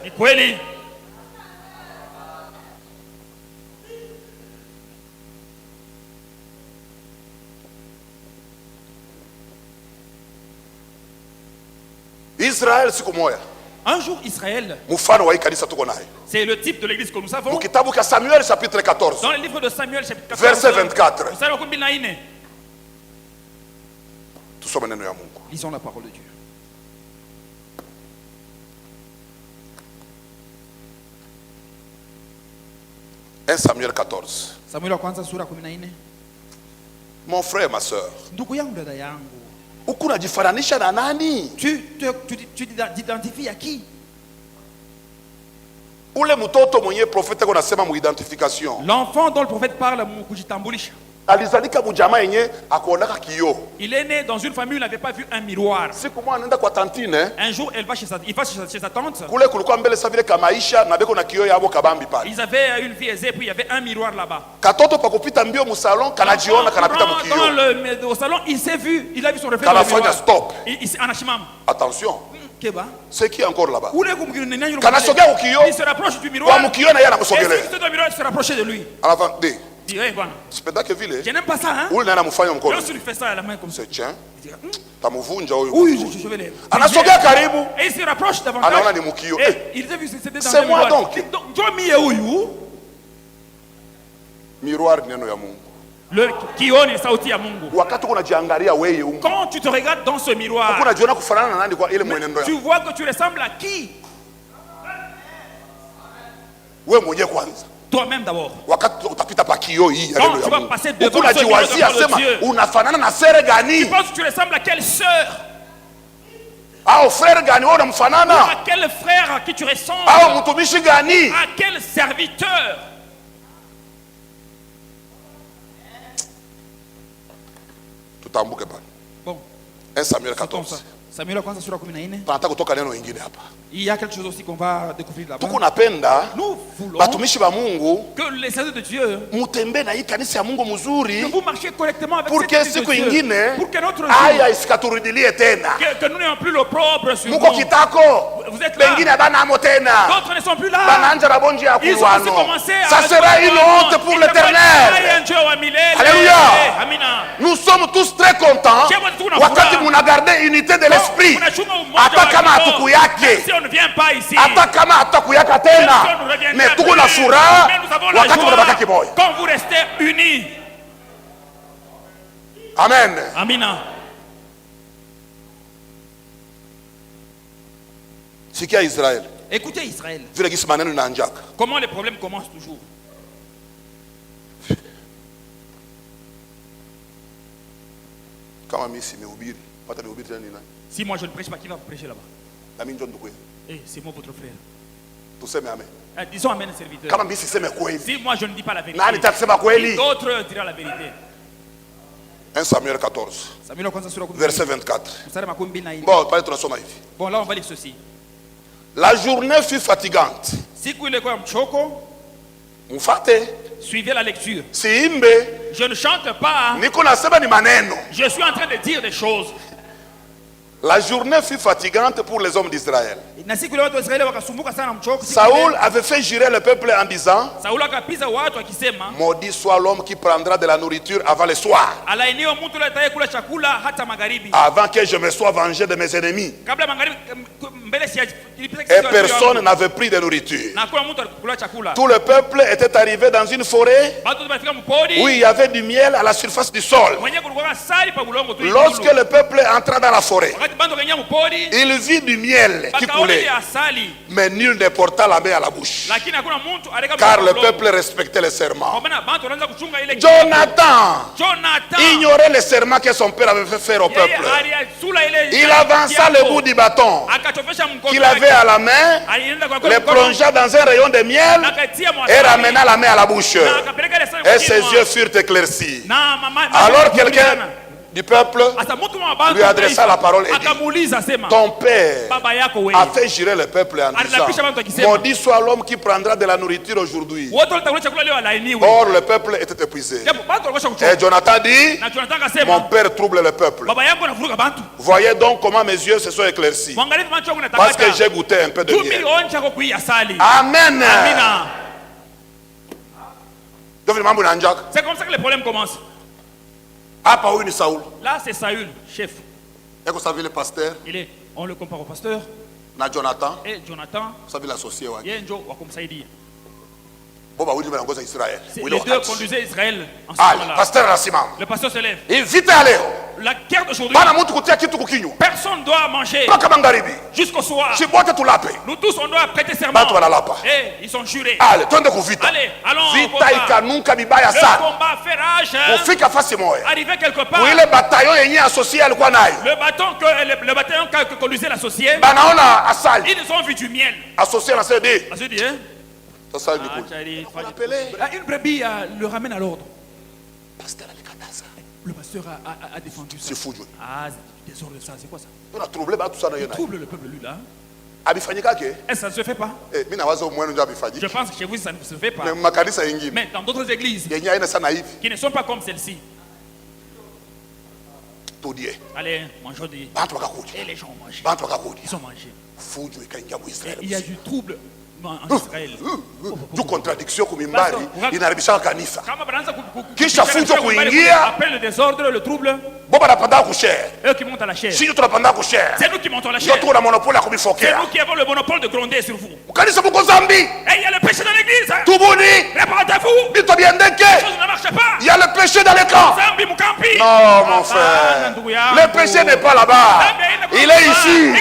Israël siku moja. Un jour Israël. Mfano wa kanisa tuko naye. C'est le type de l'église que nous avons. Kitabu cha Samuel chapitre 14. Dans le livre de Samuel chapitre 14. Verset 24. Tusome neno ya Mungu. Lisons la parole de Dieu. Samuel 14. Samuel wa kwanza sura 14. Mon frère, ma soeur. Ndugu yangu, dada yangu. Unajifananisha na nani? Tu t'identifies à qui? Ule mtoto mwenye profeta anasema mu identification. L'enfant dont le prophète parle mu kujitambulisha. Alizalika mujama yenye akuonaka kiyo. Il est né dans une famille où il n'avait pas vu un miroir. Siku moja anaenda kwa tantine. Un jour il va chez sa tante. Kule kulikuwa mbele sa vile kamaisha na beko na kiyo yabo kabambi pale. Ils avaient une vie aisée puis il y avait un miroir là-bas. Katoto pakupita mbio mu salon kanajiona kanapita mu kiyo. Au salon il s'est vu, il a vu son reflet. Kanafanya stop. Attention. C'est qui encore là-bas? Il se rapproche du miroir. Il se rapproche de lui. En avant, dit, hey, voilà. Je n'aime pas ça, hein. Je lui fais ça à la main comme ça. Tiens. Oui, je vais les. Et il se rapproche davantage. Il était vu, c'était dans c'est moi donc. Miroir neno ya Mungu. Le kioni sauti ya Mungu. Quand tu te regardes dans ce miroir, tu vois que tu ressembles à qui? Toi-même d'abord. Quand tu vas passer devant ce miroir de Dieu, tu penses que tu ressembles à quelle sœur? Au frère gani wewe unamfanana? À quel frère à qui tu ressembles? Au mtumishi gani? À quel serviteur? Tutambuke pale. Bon. 1 Samuel 14. Samuel kwanza sura 14. Tunataka kutoka neno lingine hapa. Il y a quelque chose aussi qu'on va découvrir là-bas. Tukunapenda nous voulons batumishi ba Mungu que les serviteurs de Dieu mutembe na hii kanisa ya Mungu mzuri, que vous marchez correctement avec pour que siku ingine pour que notre haya isikaturudilie tena. Que nous n'ayons plus l'opprobre sur nous. Muko kitako. Vous êtes là. Bengine bana amo tena. D'autres ne sont plus là. Bananja la bonji ya kulwano. Ça sera une honte pour l'Éternel. Alléluia. Nous sommes tous très contents wakati munagarde unité de l'esprit. Hata kama hatukuyake. On ne vient pas ici. Hata kama hatakuyaka tena. Mais tuko na furaha wakati tunabaka kimoja. Quand vous restez unis. Amen. Amina. Sikia Israël. Écoutez Israël. Vile gisi maneno inaanjaka. Comment les problèmes commencent toujours. Kama mimi simehubiri, pata nihubiri tena nini? Si moi je ne prêche pas, qui va prêcher là-bas? Na mimi ndio ndugu yenu. C'est moi votre frère. Tuseme amen. Disons amen serviteur. Kama mimi siseme kweli. Si moi je ne dis pas la vérité. Nani takusema kweli? D'autres diront la vérité. 1 Samuel 14. Verset 24. Bon, pale tunasoma hivi. Bon, là on va lire ceci. La journée fut fatigante. Siku ile kwa mchoko. Mfate. Suivez la lecture. Siimbe. Je ne chante pas. Niko nasema ni maneno. Je suis en train de dire des choses. La journée fut fatigante pour les hommes d'Israël. Saoul avait fait jurer le peuple en disant: maudit soit l'homme qui prendra de la nourriture avant le soir, avant que je me sois vengé de mes ennemis. Et personne n'avait pris de nourriture. Tout le peuple était arrivé dans une forêt où il y avait du miel à la surface du sol. Lorsque le peuple entra dans la forêt, il vit du miel qui coulait, mais nul ne porta la main à la bouche, car le peuple respectait les serments. Jonathan ignorait les serments que son père avait fait faire au peuple. Il avança le bout du bâton qu'il avait à la main, le plongea dans un rayon de miel et ramena la main à la bouche. Et ses yeux furent éclaircis. Alors quelqu'un du peuple lui adressa la parole et dit: ton père a fait jurer le peuple en disant: maudit soit l'homme qui prendra de la nourriture aujourd'hui. Or le peuple était épuisé. Et Jonathan dit: mon père trouble le peuple. Voyez donc comment mes yeux se sont éclaircis, parce que j'ai goûté un peu de miel. Amen. C'est comme ça que les problèmes commencent. Là, c'est Saül, chef. Et vous savez le pasteur? On le compare au pasteur. Jonathan. Et Jonathan. Vous savez l'associé. Les deux conduisaient Israël ensemble. Le pasteur se lève. La guerre d'aujourd'hui, personne ne doit manger jusqu'au soir. Nous tous on doit prêter serment. Et ils sont jurés. Allez, allons au combat. Le combat fait rage. Arrivé quelque part, le bataillon que conduisait l'associé, ils ont vu du miel. Associé dit, une brebis le ramène à l'ordre. Le pasteur a défendu ça. C'est fou. Désordre ça, c'est quoi ça? Il trouble le peuple, lui là. Est-ce que ça ne se fait pas? Je pense que chez vous ça ne se fait pas. Mais dans d'autres églises qui ne sont pas comme celle-ci. Allez, mangeons des. Et les gens ont mangé. Ils ont mangé. Il y a du trouble. en Israël. Du contradiction kumimbari inaribisha kanisa. Kisha fujo kuingia. Après le désordre, le trouble. Boba napanda kushare. Eux qui montent à la chair. Si tunapanda kushare. C'est nous qui montons à la chair. Nous avons monopole à kumifokea. C'est nous qui avons le monopole de gronder sur vous. Kanisa muko zambi. Et il y a le péché dans l'église. Tubuni. Répandez-vous. Bito biendeke. Les choses ne marchent pas. Il y a le péché dans les camps. Zambi mukampi. Non mon frère. Le péché n'est pas là-bas. Il est ici.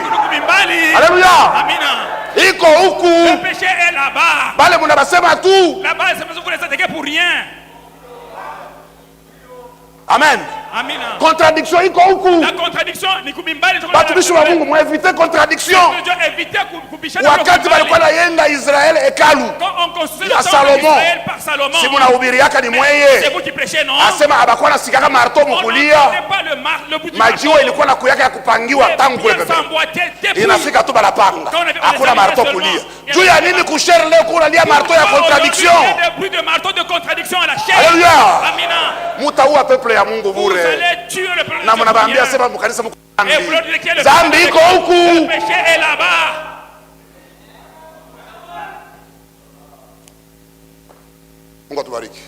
Alléluia. Amina. Iko huku. Le péché est là-bas. Bale munabasema tout. Là-bas, c'est parce que vous les attaquez pour rien. Amen. Amina. Contradiction iko huku. La contradiction ni kumimbali. Batumishi wa Mungu mwevite contradiction. Wakati balikuwa nayenga Israel hekalu ya Salomon. Si munahubiriaka ni mweye. Asema abakuwa nasikaka marto mukulia. Majiwe ilikuwa na kuyaka ya kupangiwa tangu kwebebe. Inafika tu balapanga. Hakuna marto kulia. Juu ya nini kushere leo kuna lia marto ya contradiction? Alléluia. Mutaua peuple ya Mungu bure. Na mnabambia sema mkanisa mko zambi iko huku. Mungu atubariki.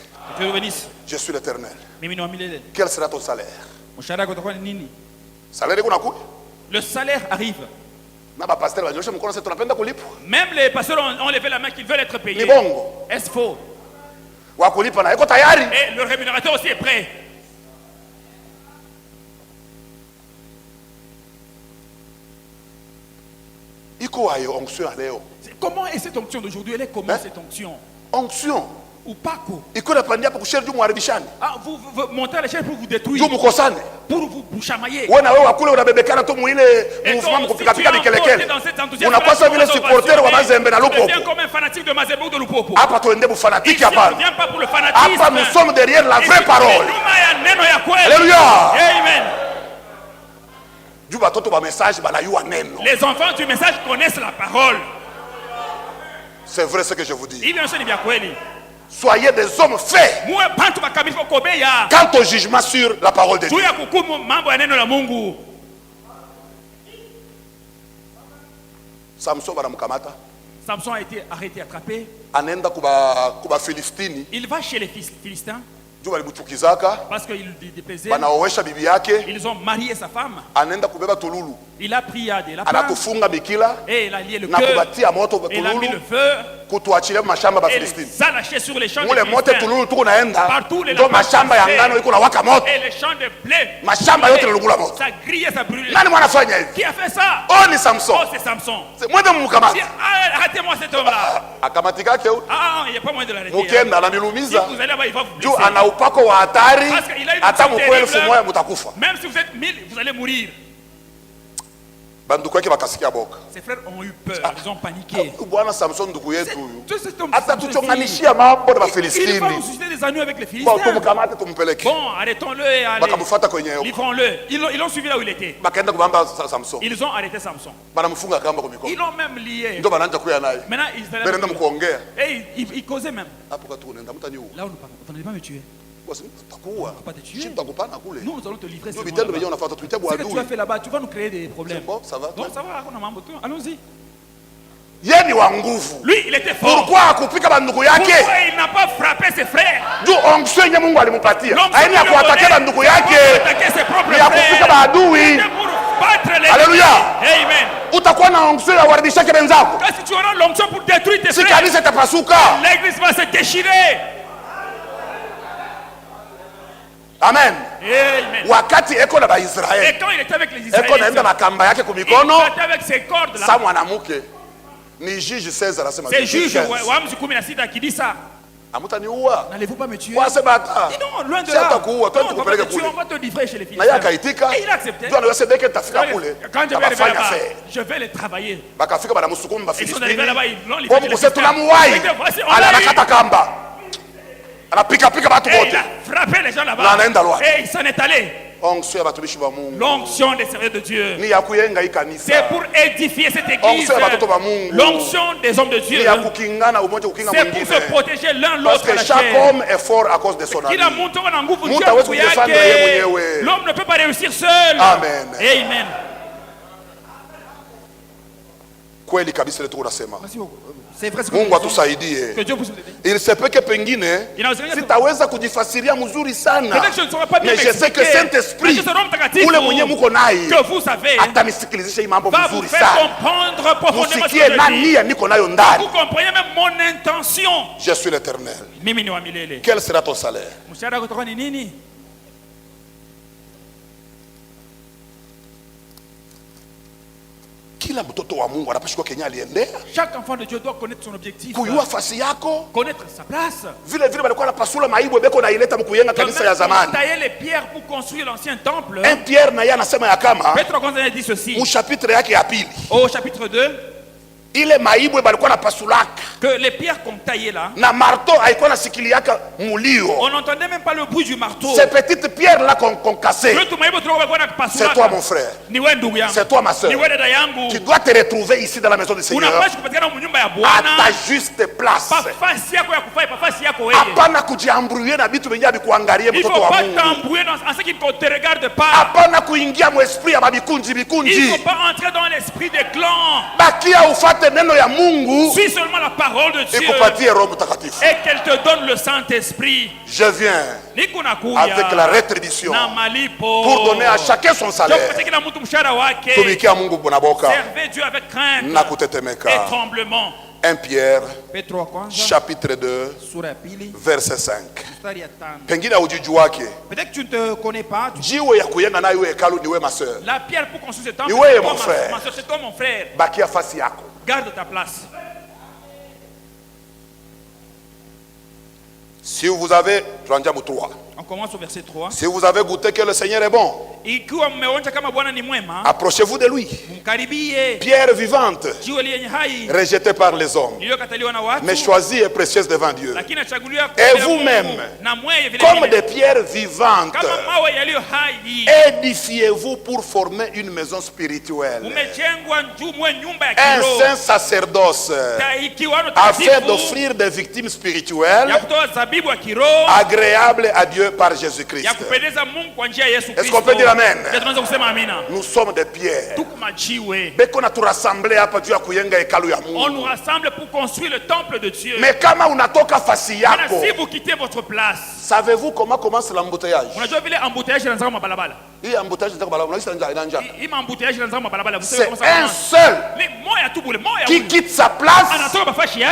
Je suis l'Éternel. Quel sera ton salaire? Salaire kuna kuja? Le salaire arrive. Même les pasteurs ont levé la main qu'ils veulent être payés. Est-ce faux? Et le rémunérateur aussi est prêt. Comment est cette onction d'aujourd'hui? Elle est comment cette onction? Onction. Ou pas quoi? Ah, vous montez à l'échelle pour vous détruire. Pour vous chamailler. Et donc, si tu es dans cet enthousiasme, tu deviens comme un fanatique de Mazembe ou de Lupopo. Ici, on ne vient pas pour le fanatisme. Nous sommes derrière la vraie parole. Alléluia. Amen. Les enfants du message connaissent la parole. C'est vrai ce que je vous dis. Bien. Soyez des hommes faits quant au jugement sur la parole de Dieu. Samson a été arrêté, attrapé. Il va chez les Philistins. Parce qu'il déplaisait. Ils ont marié sa femme. Il a pris des lapins. Et il a lié le cœur. Et il a mis le feu. Et les a lâchés sur les champs de Philistins. Partout les lapins. Et les champs de blé. Ça grillait, ça brûlait. Qui a fait ça? Oh, c'est Samson. Oh, c'est Samson. Arrêtez-moi cet homme-là. Ah, il n'y a pas moyen de l'arrêter. Si vous allez là-bas, il va vous blesser. Même si vous êtes 1000, vous allez mourir. Ses frères ont eu peur, ils ont paniqué. Il va nous susciter des agneaux avec les Philistins. Bon, arrêtons-le et livrons-le. Ils l'ont suivi là où il était. Ils ont arrêté Samson. Ils l'ont même lié. Maintenant, ils causaient même. Là où nous parlons, vous n'allez pas me tuer. Nous allons te livrer. Ce que tu as fait là-bas, tu vas nous créer des problèmes. Bon, ça va. Donc ça va, allons-y. Lui, il était fort. Pourquoi il n'a pas frappé ses frères? L'homme s'est attaqué ses propres frères. Pour battre les Alléluia. Amen. Si tu auras l'onction pour détruire tes frères, l'église va se déchirer. Amen. Amen. Wakati eko na Israël. Et quand il était avec les Israélites, il était avec ses cordes là. Ni juge 16 anasema. C'est juge Waamuzi 16 qui dit ça. N'allez-vous pas me tuer? Non, loin de là. On va te livrer chez les Philistins. Et il a accepté. Quand je vais arriver là-bas, je vais les travailler. Ils sont arrivés là-bas, ils l'ont livré chez les Philistins. Il a frappé les gens là-bas. Et il s'en est allé. L'onction des serviteurs de Dieu, c'est pour édifier cette église. L'onction des hommes de Dieu, c'est pour se protéger l'un l'autre. Chaque homme est fort à cause de son ami. L'homme ne peut pas réussir seul. Amen. Amen. Kweli kabisa ile tunasema. C'est vrai, Mungu atusaidie. Il se peut que pengine sitaweza kujifasiria mzuri sana, mais je sais que Saint-Esprit ule mwenye muko naye atanisikilizisha hii mambo mzuri sana. Musikie nani niko nayo ndani. Je suis l'Éternel. Quel sera ton salaire? Kila mtoto wa Mungu anapaswa Kenya aliendea. Chaque enfant de Dieu doit connaître son objectif. Kuyua fasi yako. Connaître sa place. Vile vile walikuwa napasula maibu beko na ileta mkuyenga kanisa ya zamani. Tailler les pierres pour construire l'ancien temple. Un Pierre na yeye anasema ya kama. Petro a dit ceci. Mu chapitre yake ya pili. Au chapitre 2. Ile maibu balikuwa na pasulaka. Que les pierres qu'on taillait là. Na marteau haikuwa nasikiliaka mulio. On n'entendait même pas le bruit du marteau. Ces petites pierres là qu'on cassait. C'est toi mon frère. C'est toi ma soeur. Tu dois te retrouver ici dans la maison du Seigneur. À ta juste place. Hapana kujiambrouiller na vitu vyenye bikuangalie mtoto wa Mungu. Il faut pas t'embrouiller en ce qui ne te regarde pas. Hapana kuingia mu esprit ya babikunji bikunji. Il faut pas entrer dans l'esprit des clans. Bakia ufate neno ya Mungu. Suis seulement la parole de Dieu. Et qu'elle te donne le Saint-Esprit. Je viens avec la rétribution pour donner à chacun son salaire. Servez Dieu avec crainte et tremblement. 1 Pierre chapitre 2 verset 5. Pengine ujijuake. Peut-être que tu ne te connais pas. Jiwe ya kuyenga nayo hekalu niwe ma sœur. La pierre pour construire ce temple, c'est toi mon frère. Bakia fasi yako. Garde ta place. Si vous avez, on commence au verset 3. Si vous avez goûté que le Seigneur est bon, approchez-vous de lui. Pierre vivante, rejetée par les hommes, mais choisie et précieuse devant Dieu. Et vous-même, comme des pierres vivantes, édifiez-vous pour former une maison spirituelle, un saint sacerdoce, afin d'offrir des victimes spirituelles agréables à Dieu par Jésus-Christ. Est-ce qu'on peut dire amen? Nous sommes des pierres. On nous rassemble pour construire le temple de Dieu. Mais si vous quittez votre place, savez-vous comment commence l'embouteillage? C'est un seul qui quitte sa place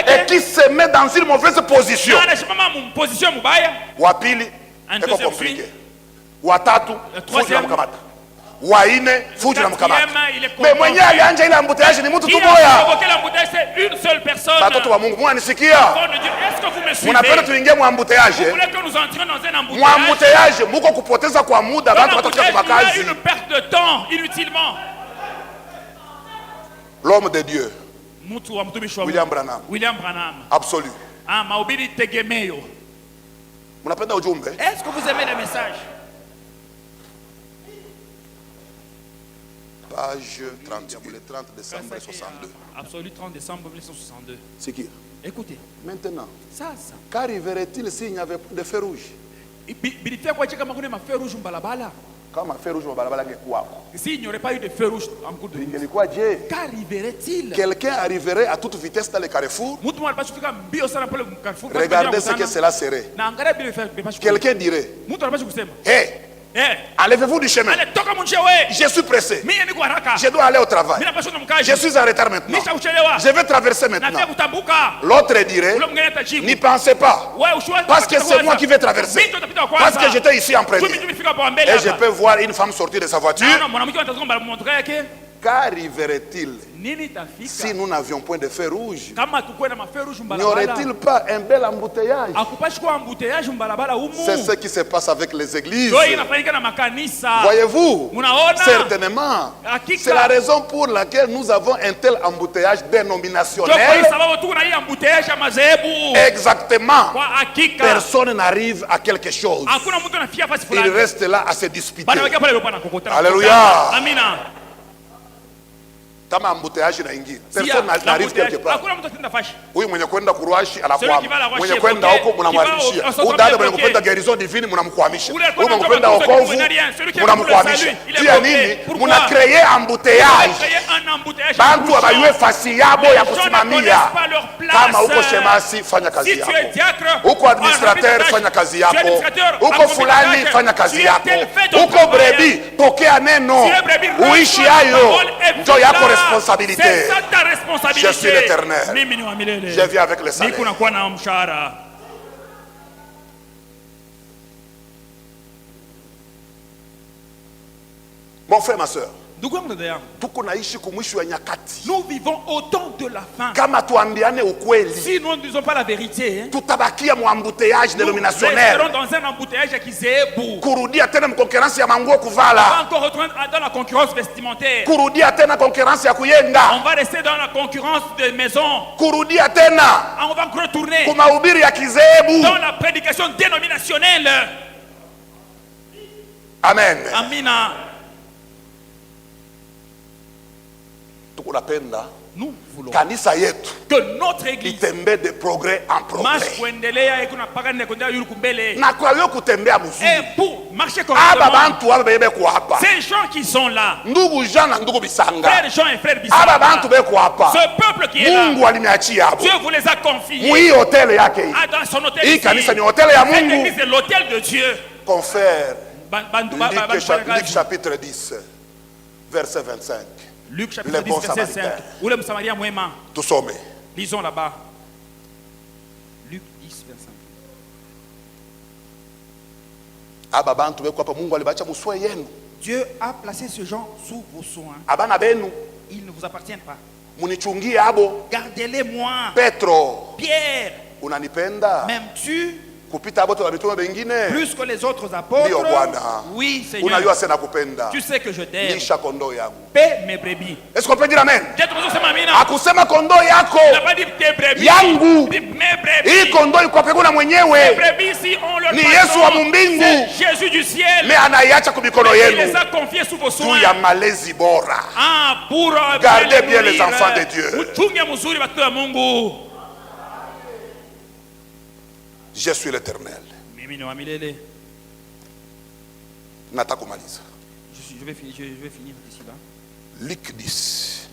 et qui se met dans une mauvaise position. Wapili eko compliqué. Watatu fujo na mkamata. Waine fujo na mkamata. Mais mwenye alianja ile embouteillage ni mtu tu moya. Batoto wa Mungu mwanisikia? Est-ce que vous me suivez? Mnapenda tuingie mu embouteillage. Vous voulez que nous entrions dans un embouteillage? Mu embouteillage muko kupoteza kwa muda watu watakuja kwa kazi. Il y a une perte de temps inutilement. L'homme de Dieu. William Branham. Absolu. Mahubiri tegemeo. Est-ce que vous aimez le message? Page 30, le 30 décembre 62. Absolu 30 décembre 1962. C'est qui? Écoutez. Maintenant. Ça. Qu'arriverait-il s'il n'y avait plus de feu rouge? Kama feu rouge balabala ngekuwa. S'il n'y aurait pas eu de feu rouge en cours de route, qu'arriverait-il? Quelqu'un arriverait à toute vitesse dans le carrefour. Regardez ce que cela serait. Quelqu'un dirait: hey, enlevez-vous du chemin. Je suis pressé. Je dois aller au travail. Je suis en retard maintenant. Je vais traverser maintenant. L'autre dirait: n'y pensez pas. Parce que c'est moi qui vais traverser. Parce que j'étais ici en premier. Et je peux voir une femme sortir de sa voiture. Qu'arriverait-il si nous n'avions point de feu rouge? N'y aurait-il pas un bel embouteillage? C'est ce qui se passe avec les églises. Voyez-vous, certainement, c'est la raison pour laquelle nous avons un tel embouteillage dénominationnel. Exactement. Personne n'arrive à quelque chose. Il reste là à se disputer. Alléluia. Kama embouteillage na ingi. Personne n'arrive quelque part. Huyu mwenye kwenda kuruashi anakwama. Mwenye kwenda huko mnamwarudishia. Udada mwenye kwenda guérison divine mnamkwamisha. Huyu mwenye kwenda wokovu mnamkwamisha. Pia nini? Muna créer embouteillage. Bantu abayue fasi yabo ya kusimamia. Kama uko shemasi fanya kazi yako. Uko administrateur fanya kazi yako. Uko fulani fanya kazi yako. Uko brebi pokea neno. Uishi hayo. Ndio yako responsabilité. Je suis l'Éternel. Je viens avec le salaire. Mon frère, ma soeur, nous vivons au temps de la fin. Si nous ne disons pas la vérité, nous resterons dans un embouteillage qui s'est beau. On va encore retourner dans la concurrence vestimentaire. On va rester dans la concurrence des maisons. On va retourner dans la prédication dénominationnelle. Amen. Amina. Nous voulons que notre église de progrès en progrès. Et pour marcher correctement, ces gens qui sont là, frères Jean et frères Bissanga, ce peuple qui est là, Dieu vous les a confiés dans son hôtel ici. Cette église est l'hôtel de Dieu. Confère Luc chapitre 10 verset 25. Luc chapitre 10 verset 5. Où le Samaritain Mouema. Tout sommet. Lisons là-bas. Luc 10 verset 5. Dieu a placé ce gens sous vos soins. Ils ne vous appartiennent pas. Gardez-les moi. Pierre. M'aimes-tu? Plus que les autres apôtres. Oui, Seigneur. Tu sais que je t'aime. Paix mes brebis. Est-ce qu'on peut dire amen? Akusema kondo yako. Yangu. Hii kondo iko pekuna mwenyewe. Ni Yesu wa mbingu. Jésus du ciel. Mais anaiacha kwa mikono yenu. Il les a confiés sous vos soins. Tu ya malezi bora. Pour gardez bien les enfants de Dieu. Uchunge mzuri watoto wa Mungu. Je suis l'Éternel. Je vais finir ici là. Luc 10.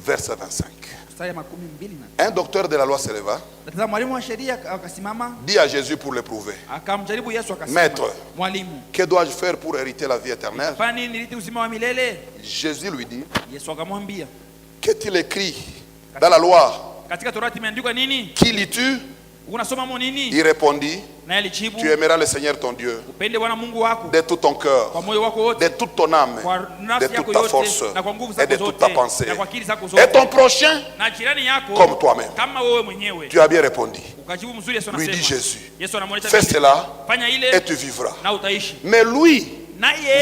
Verset 25. Un docteur de la loi se leva. Dit à Jésus pour l'éprouver. Maître, que dois-je faire pour hériter la vie éternelle? Jésus lui dit. Qu'est-il écrit dans la loi? Qui lis-tu? Il répondit, tu aimeras le Seigneur ton Dieu de tout ton cœur, de toute ton âme, de toute ta force et de toute ta pensée. Et ton prochain comme toi-même. Tu as bien répondu. Lui dit Jésus, fais cela et tu vivras. Mais lui,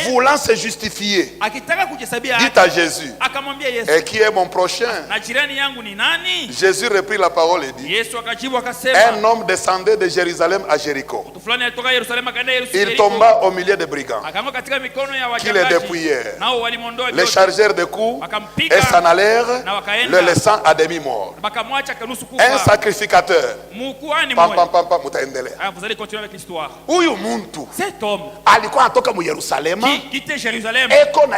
voulant se justifier, dit à Jésus, et qui est mon prochain? Jésus reprit la parole et dit, un homme descendait de Jérusalem à Jéricho. Il tomba au milieu des brigands qui le dépouillèrent, les chargèrent de coups et s'en allèrent, le laissant à demi-mort. Un sacrificateur. Vous allez continuer avec l'histoire. Cet homme qui quittait Jérusalem pour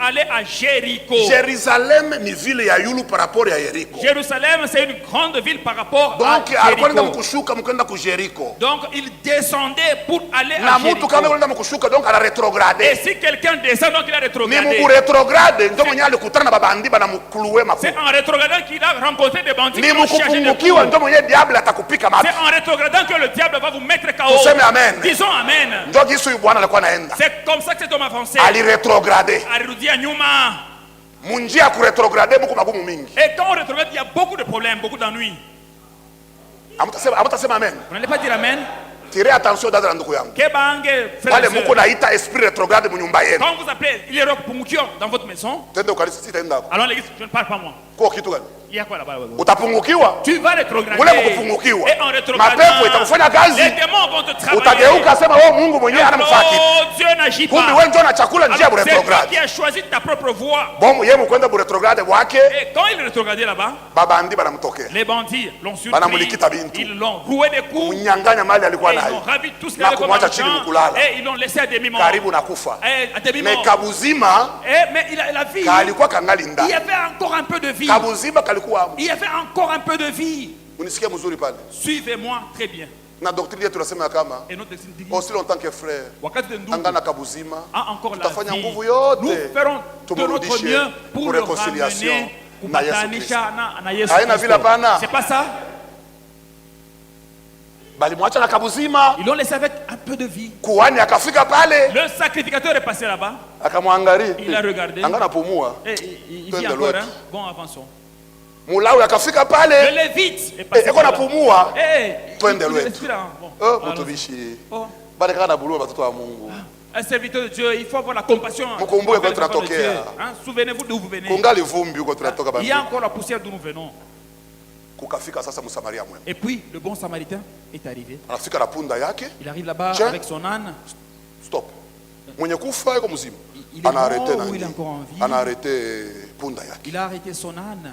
aller à Jéricho. Jérusalem ni ville ya yulu par rapport à Jéricho. Jérusalem c'est une grande ville par rapport à Jéricho. Donc il descendait pour aller à Jéricho. Et si quelqu'un descend, donc il a rétrogradé. C'est en rétrogradant qu'il a rencontré des bandits. C'est en rétrogradant que le diable va vous mettre KO. Disons amen. C'est comme ça que cet homme avancé. Ali rétrogradé. Alirudia nyuma. Et quand on rétrograde, il y a beaucoup de problèmes, beaucoup d'ennuis. Vous n'allez pas dire amen? Tirez attention dans ndugu yangu. Wale mko naita esprit rétrograde mu nyumba yenu. Quand vous appelez, il est dans votre maison. Tendo kanisa sitaenda. Alors l'église, je ne parle pas moi. Kwa kitu gani? utapungukiwa. Tu vas rétrograder. Ule kupungukiwa. Et en rétrogradant, mapepo itakufanya kazi. Les démons vont te travailler. Utageuka sema wewe Mungu mwenyewe anamfaa kitu. Dieu n'agit pas. Kumbe wewe ndio unachakula njia ya rétrograde. C'est toi qui as choisi ta propre voie. Bon, yeye mkwenda rétrograde wake. Et quand il rétrogradait là-bas, babandi banamtokea. Les bandits l'ont surpris. Banamulikita bintu. Ils l'ont roué des coups. Unyanganya mali alikuwa nayo. Ils l'ont ravi tout ce qu'il avait comme argent. Et ils l'ont laissé à demi-mort. Karibu na kufa. À demi-mort. Mais kabuzima. Mais la vie. Kalikuwa kangali ndani. Il y avait encore un peu de vie. Kabuzima kalikuwa. Il y avait encore un peu de vie. Unisikia mzuri pale. Suivez-moi très bien. Na doctrine yetu tunasema kama aussi longtemps que frère angana kabuzima tutafanya nguvu yote de notre mieux pour le réconciliation na Yesu. Haina vile hapana. C'est pas ça. Bali mwacha na kabuzima. Ils l'ont laissé avec un peu de vie. Kuhani akafika pale. Le sacrificateur est passé là-bas. Akamwangalia. Il a regardé. Angana pumua. Il vit encore, hein? Bon, avançons. Mulawi akafika pale. Le Lévite est passé. Eko na pumua. Twende lwetu. Mtumishi. Bali kana bulua watoto wa Mungu. Un serviteur de Dieu, il faut avoir la compassion. Mkumbuke kwa tunatokea. Souvenez-vous d'où vous venez. Kungali vumbi huko tunatoka baba. Il y a encore la poussière d'où nous venons. Kukafika sasa Msamaria mwema. Et puis le bon samaritain est arrivé. Anafika na punda yake. Il arrive là-bas avec son âne. Stop. Mwenye kufa yuko mzima. Ana arrêté nani? Ana arrêté punda yake. Il a arrêté son âne.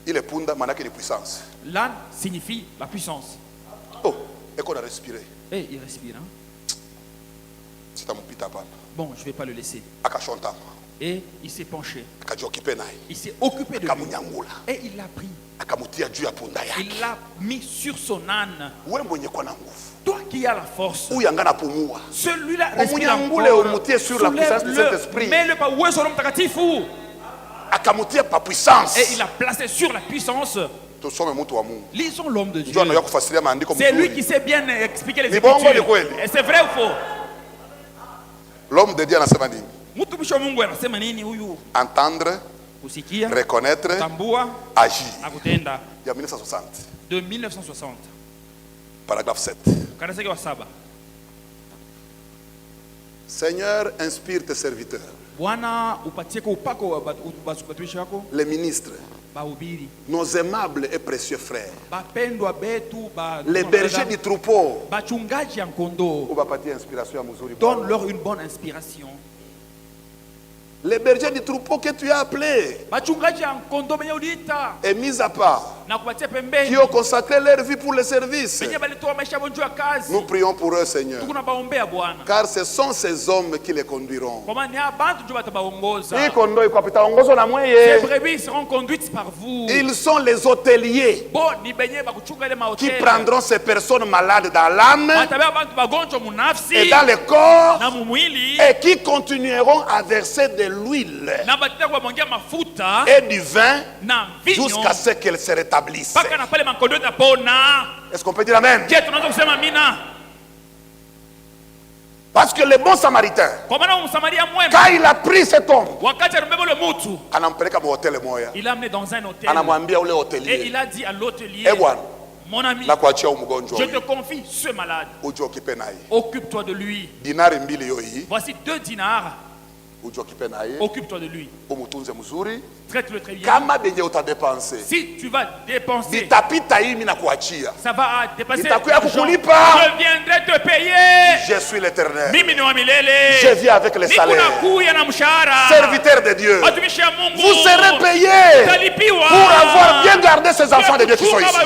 Ile punda maana yake ni puissance. L'âne signifie la puissance. Oh, eko na respirer. Et il respire, hein? Bon, je ne vais pas le laisser. Et il s'est penché. Il s'est occupé de lui. Et il l'a pris. Il l'a mis sur son âne. Toi qui as la force. Celui-là respire encore. Mets-le pas. Où est son homme tagatif? Et il l'a placé sur la puissance. Lisons l'homme de Dieu. C'est lui qui sait bien expliquer les Écritures. Et c'est vrai ou faux? L'homme de Dieu anasema nini? Mtumishi wa Mungu anasema nini huyu? Entendre, kusikia, reconnaître, tambua, agir. Akutenda. Ya 1960. De 1960. Paragraphe 7. Ukarasa wa 7. Seigneur, inspire tes serviteurs. Bwana upatie kwa upako watumishi wako. Les ministres. Bahubiri. Nos aimables et précieux frères. Bapendwa betu les bergers du troupeau. Bachungaji ya kondoo. Ubapatie inspiration ya mzuri. Donne-leur une bonne inspiration. Les bergers du troupeau que tu as appelés et mis à part, qui ont consacré leur vie pour le service. Nous prions pour eux, Seigneur, car ce sont ces hommes qui les conduiront. Ces brebis seront conduites par vous. Ils sont les hôteliers qui prendront ces personnes malades dans l'âme et dans le corps et qui continueront à verser de l'huile et du vin jusqu'à ce qu'elle se rétablisse. Est-ce qu'on peut dire amen? Parce que le bon samaritain, quand il a pris cet homme, il l'a amené dans un hôtel et il a dit à l'hôtelier, mon ami, je te confie ce malade, occupe-toi de lui. Voici 2 dinars. Occupe-toi de lui. Traite-le très bien. Si tu vas dépenser, ça va dépasser l'argent. Je viendrai te payer. Je suis l'Éternel. Je vis avec les salaires. Serviteur de Dieu. Vous serez payé pour avoir bien gardé ces enfants de Dieu qui sont ici.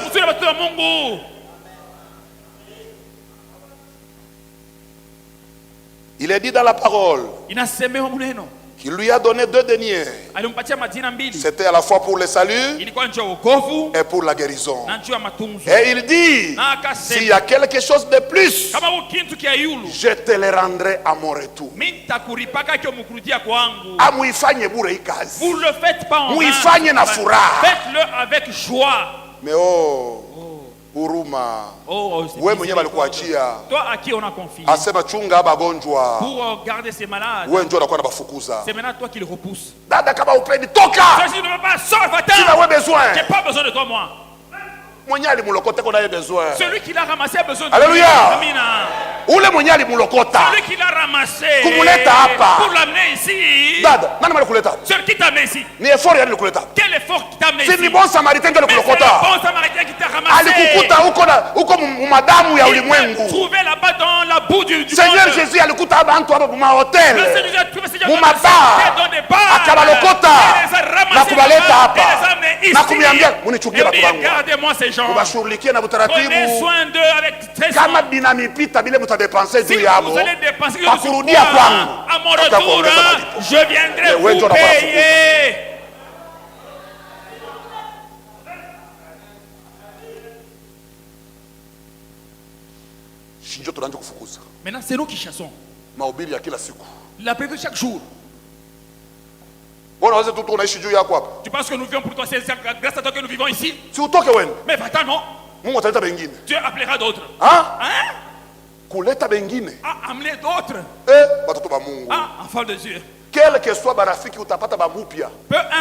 Il est dit dans la parole qu'il lui a donné 2 deniers. C'était à la fois pour le salut et pour la guérison. Et il dit, s'il y a quelque chose de plus, je te le rendrai à mon retour. Vous ne le faites pas en vain. Faites-le avec joie. Mais Uruma. Wewe mwenyewe alikuachia. Toi à qui on a confié. Asema chunga bagonjwa. Pour garder ces malades. Wewe ndio unakuwa unabafukuza. C'est maintenant toi qui les repousses. Dada kama upendi toka. Si tu ne veux pas sortir, va-t'en. Tu n'as pas besoin. J'ai pas besoin de toi moi. Mwenyewe alimulokota qu'on a besoin. Celui qui l'a ramassé a besoin de toi. Alléluia. Amina. ule mwenye alimulokota celui qui l'a ramassé kumuleta hapa pour l'amener ici. Dada, nani malikuleta? Celui qui t'a amené ici. Ni effort yani likuleta. Quel effort qui t'a amené ici? Si ni bon samaritain ndio alikulokota. C'est le bon samaritain qui t'a ramassé. Alikukuta huko madamu ya ulimwengu. Trouvé là-bas dans la boue du Seigneur monde. Jésus alikuta abantu hapa mu hotel. Le Seigneur a trouvé Seigneur dans des bars. Akabalokota na kubaleta hapa. Na kumiambia munichukie watu wangu. Regardez-moi ces gens. Ubashughulikie na utaratibu. Prenez soin d'eux avec très soin. Kama binamipita bile mutadepenser juu yabo. Vous allez dépenser Pakurudia kwangu. À mon retour, je viendrai vous payer. Maintenant, c'est nous qui chassons. La prière de chaque jour. Tu penses que nous vivons pour toi, c'est grâce à toi que nous vivons ici? Mais va-t'en, non? Dieu appellera d'autres. Hein? Amener d'autres. Enfants de Dieu. Quel que soit barafiki utapata bamupya.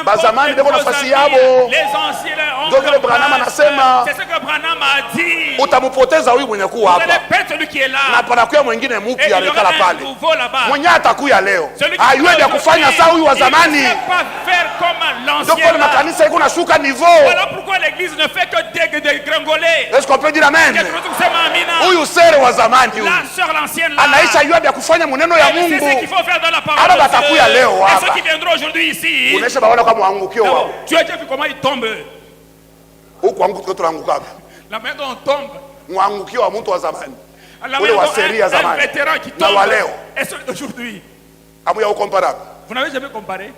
Bazamani beko nafasi yabo. Les anciens donc le Branham anasema. C'est ce que Branham a dit. Utamupoteza huyu mwenye kuwa hapa. Vous allez perdre celui qui est là. Na panakuya mwingine mpya alikala pale. Mwenye atakuya leo. Ayuende ya kufanya saa huyu wa zamani. Il ne sait pas faire comme l'ancien. Donc le makanisa iko nashuka niveau. Voilà pourquoi l'église ne fait que dégringoler. Est-ce qu'on peut dire amen? Huyu sere wa zamani huyu. La sœur l'ancienne là. Anaisha yuende ya kufanya maneno ya Mungu. C'est ce qu'il faut faire dans la parole de Dieu. Et ceux qui viendront aujourd'hui ici, tu as déjà vu comment ils tombent. La main dont on tombe. La main dont un vétéran qui tombe. Et celui d'aujourd'hui. Vous n'avez jamais comparé?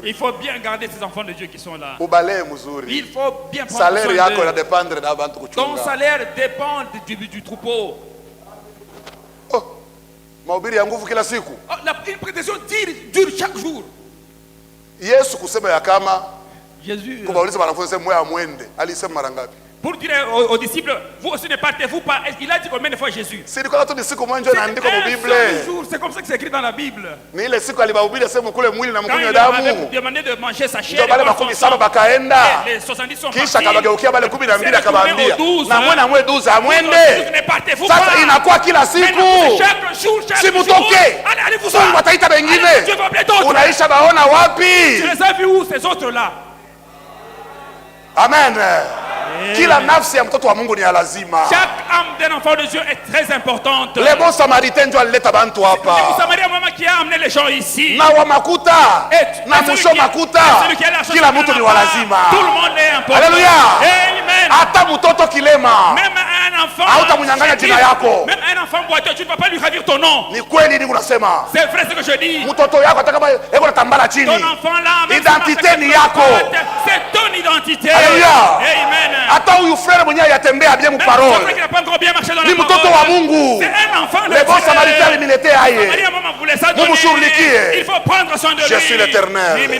Il faut bien garder ces enfants de Dieu qui sont là. Il faut bien prendre soin d'eux. Ton salaire dépend du troupeau. Une prédication dure chaque jour. Jésus pour dire aux disciples, vous aussi ne partez-vous pas. Il a dit combien de fois Jésus? C'est un seul jour, c'est comme ça que c'est écrit dans la Bible. Quand il avait demandé de manger sa chair, les 70 sont partis. Ne partez-vous pas. Chaque jour, allez-vous-en. Dieu va appeler d'autres. Tu les as vus où ces autres-là? Amen. Kila nafsi ya mtoto wa Mungu ni ya lazima. Chaque âme d'un enfant de Dieu est très importante. Le bon samaritain ndio alileta bantu hapa. Le bon samaritain mama qui a amené les gens ici. Na wa makuta na musho makuta. Kila mtu ni wa lazima. Tout le monde est important. Alléluia. Amen. Hata mtoto kilema. Même un enfant. Hautamunyang'anya jina yako. Même un enfant boiteux, tu ne vas pas lui ravir ton nom. Ni kweli ni unasema. C'est vrai ce que je dis. Mtoto yako atakama yako natambala chini. Ton enfant là, identité ni yako. C'est ton identité. Alléluia. Amen. Hata huyu frère mwenyewe yatembea bien mu parole. Ni mtoto wa Mungu. Le bon samaritain aliniletea aye. Mumshughulikie. Il faut prendre soin de lui. Je suis l'Éternel.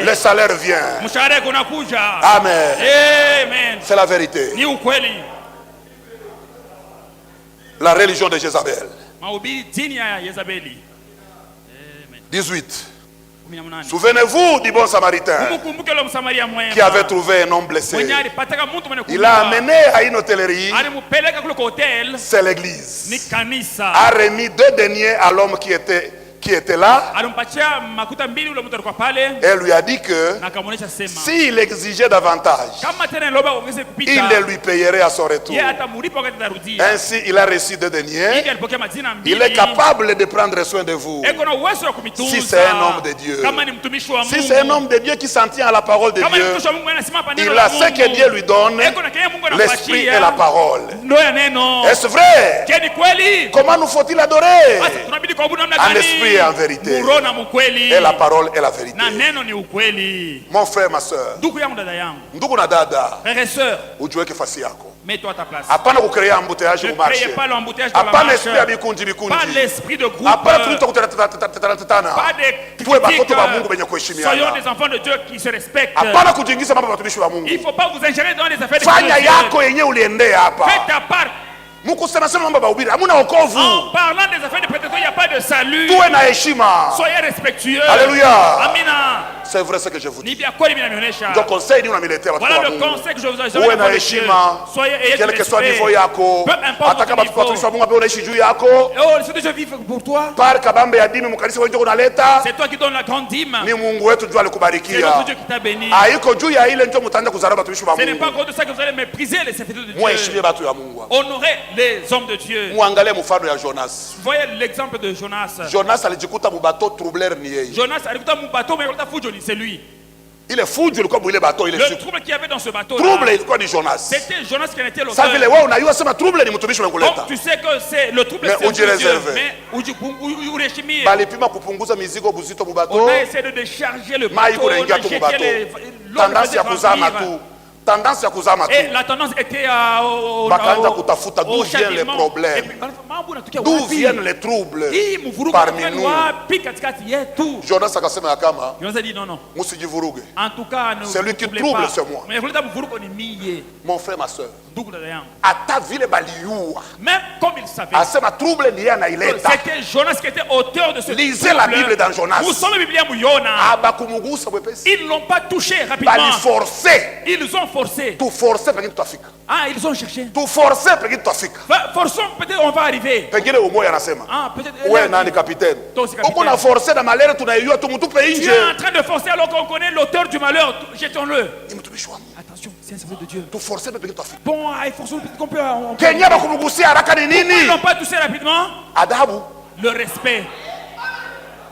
Le salaire vient. Amen. Amen. C'est la vérité. Ni ukweli. La religion de Jézabel. Mahubiri dini ya Yezabeli. 18. Souvenez-vous du bon samaritain qui avait trouvé un homme blessé. Il a amené à une hôtellerie. C'est l'église. A remis 2 deniers à l'homme qui était là. Et lui a dit que s'il exigeait davantage, il le lui payerait à son retour. Ainsi, il a reçu 2 deniers. Il est capable de prendre soin de vous. Si c'est un homme de Dieu. Si c'est un homme de Dieu qui s'en tient à la parole de Dieu, il a ce que Dieu lui donne, l'esprit et la parole. Est-ce vrai? Comment nous faut-il adorer? En esprit et en vérité. Et la parole est la vérité. Mon frère, ma soeur, ndugu na dada, ujiweke fasi yako. Mets-toi à ta place. Hapana kucréer embouteillage au marché. Ne créez pas l'embouteillage dans la marche. Pas l'esprit de groupe. Pas des critiques. Soyons des enfants de Dieu qui se respectent. Il ne faut pas vous ingérer dans les affaires de Dieu. Faites ta part. En parlant des affaires de prêtres, qu'il n'y a pas de salut. Tuwe na heshima. Soyez respectueux. Alléluia. Amina. C'est vrai ce que je vous dis. Donc conseil voilà le conseil que je vous ai donné. Soyez quel que soit le niveau yako. Peu importe votre niveau. Oh, c'est déjà vivre pour toi. C'est toi qui donnes la grande dîme. C'est notre Dieu qui t'a béni. Ce n'est pas à cause de ça que vous allez mépriser les serviteurs de Dieu. Honorez les hommes de Dieu. Vous voyez l'exemple de Jonas. Jonas alijikuta mubato troubleur ni yeye. Jonas alikuta mubato mais alikuta fujo ni c'est lui. Il est fou du comme il est bateau, il est le trouble qu'il y avait dans ce bateau. Trouble ilikuwa ni Jonas. C'était Jonas qui en était l'auteur. Ça vile wewe unajua sema trouble ni mtumishi wangu leta. Tu sais que c'est le trouble c'est Dieu. Mais ureshimie. Bali pima kupunguza mizigo buzito mu bateau. On a essayé de décharger le bateau. Mai kuingia tu mu bateau. Tendance ya kuzama tu. Tendance ya kuzama tu. Et la tendance était bakaanza kutafuta d'où viennent les problèmes. D'où viennent les troubles parmi nous. Jonas akasema ya kama musijivuruge. En tout cas, celui qui trouble c'est moi. Mon frère, ma soeur. Ata vile baliua. Même comme il savait. Asema trouble ni yana ileta. C'était Jonas qui était auteur de ce trouble. Lisez la Bible dans Jonas. Vous sommes la Bible à Yona. Abakumugusa wepesi. Ils l'ont pas touché rapidement. Bali forcer. Ils ont forcé. Tu forcer pengine tutafika. Ah, ils ont cherché. Tu forcer pengine tutafika. Forçons peut-être on va arriver. Pengine umoja anasema. Ah, peut-être. Wewe nani capitaine? Uko na forcer na malere tunaiua tumutupe nje. Tu es en train de forcer alors qu'on connaît l'auteur du malheur. Jetons-le. Attention, c'est un serviteur de Dieu. Tu forcer pengine tutafika. Bon, il force qu'on peut. Kenya bakumugusia haraka ni nini? Ils n'ont pas touché rapidement. Adabu. Le respect.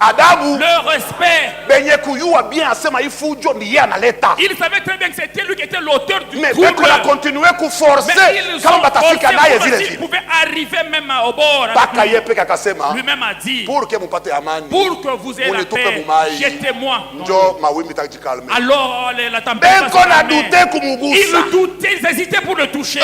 Adabu. Le respect. Benye kuyua bien asema ifujo ni yeye analeta. Il savait très bien que c'était lui qui était l'auteur du trouble. Mais qu'on a continué ku forcer kama batafika naye vile vile. Il pouvait arriver même au bord. Baka yepe akasema. Lui-même a dit. Pour que mupate amani. Pour que vous ayez la paix. Jetez-moi. Njo mawimbi tajikalme. Alors la tempête. Ben qu'on a douté kumugusa. Ils doutaient, ils hésitaient pour le toucher.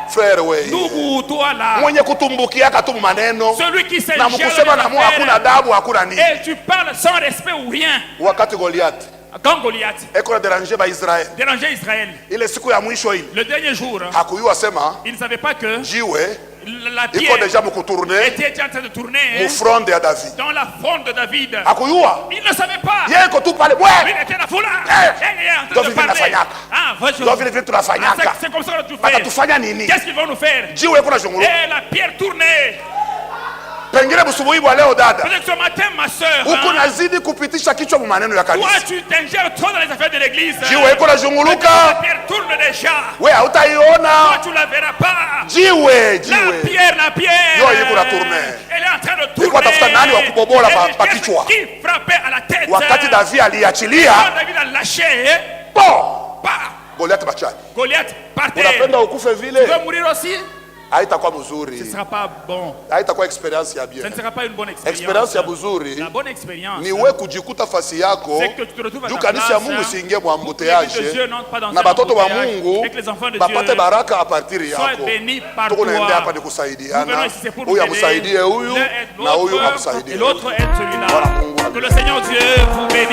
Frère we. Nous toi là. Mwenye kutumbukia katumu maneno. Celui qui s'est na mkusema na mwa hakuna adabu hakuna. Et tu parles sans respect ou rien. Wakati Goliath. Quand Goliath. Eko déranger ba Israël. Déranger Israël. Ile siku ya mwisho ile. Le dernier jour. Hakuyua sema. Il ne savait pas que. Jiwe. La pierre déjà était en train de tourner dans la fronde de David. Il ne savait pas. Il était la foule. C'est comme ça que tu fais. Qu'est-ce qu'ils vont nous faire? Et la pierre tournait. Pengine busubuhi bwa leo dada. Peut-être ce matin ma sœur. Uko nazidi kupitisha kichwa mu maneno ya kanisa. Toi tu t'ingères trop dans les affaires de l'église. Jiwe iko nazunguluka. La pierre tourne déjà. Wewe hautaiona. Toi tu la verras pas. Jiwe. La pierre. Yo iko na tourner. Elle est en train de tourner. Iko tafuta nani wa kubobola pa kichwa. Qui frappait à la tête. Wakati David aliachilia. David a lâché. Bon. Bah. Goliath bachani. Goliath partait. Unapenda ukufe vile. Tu veux mourir aussi? Haitakuwa mzuri. Ce ne sera pas bon. Haitakuwa experience ya bien. Ce ne sera pas une bonne expérience. Experience ya mzuri. La bonne expérience. Ni wewe kujikuta fasi yako. C'est que tu te retrouves à ta place. Kanisa ya Mungu siingie mu embouteillage. Na batoto wa Mungu bapate baraka a partir yako. Sois béni par toi. Tunaenda hapa ni kusaidiana. Huyu amsaidie huyu na huyu amsaidie. L'autre aide celui-là. Que le Seigneur Dieu vous bénisse.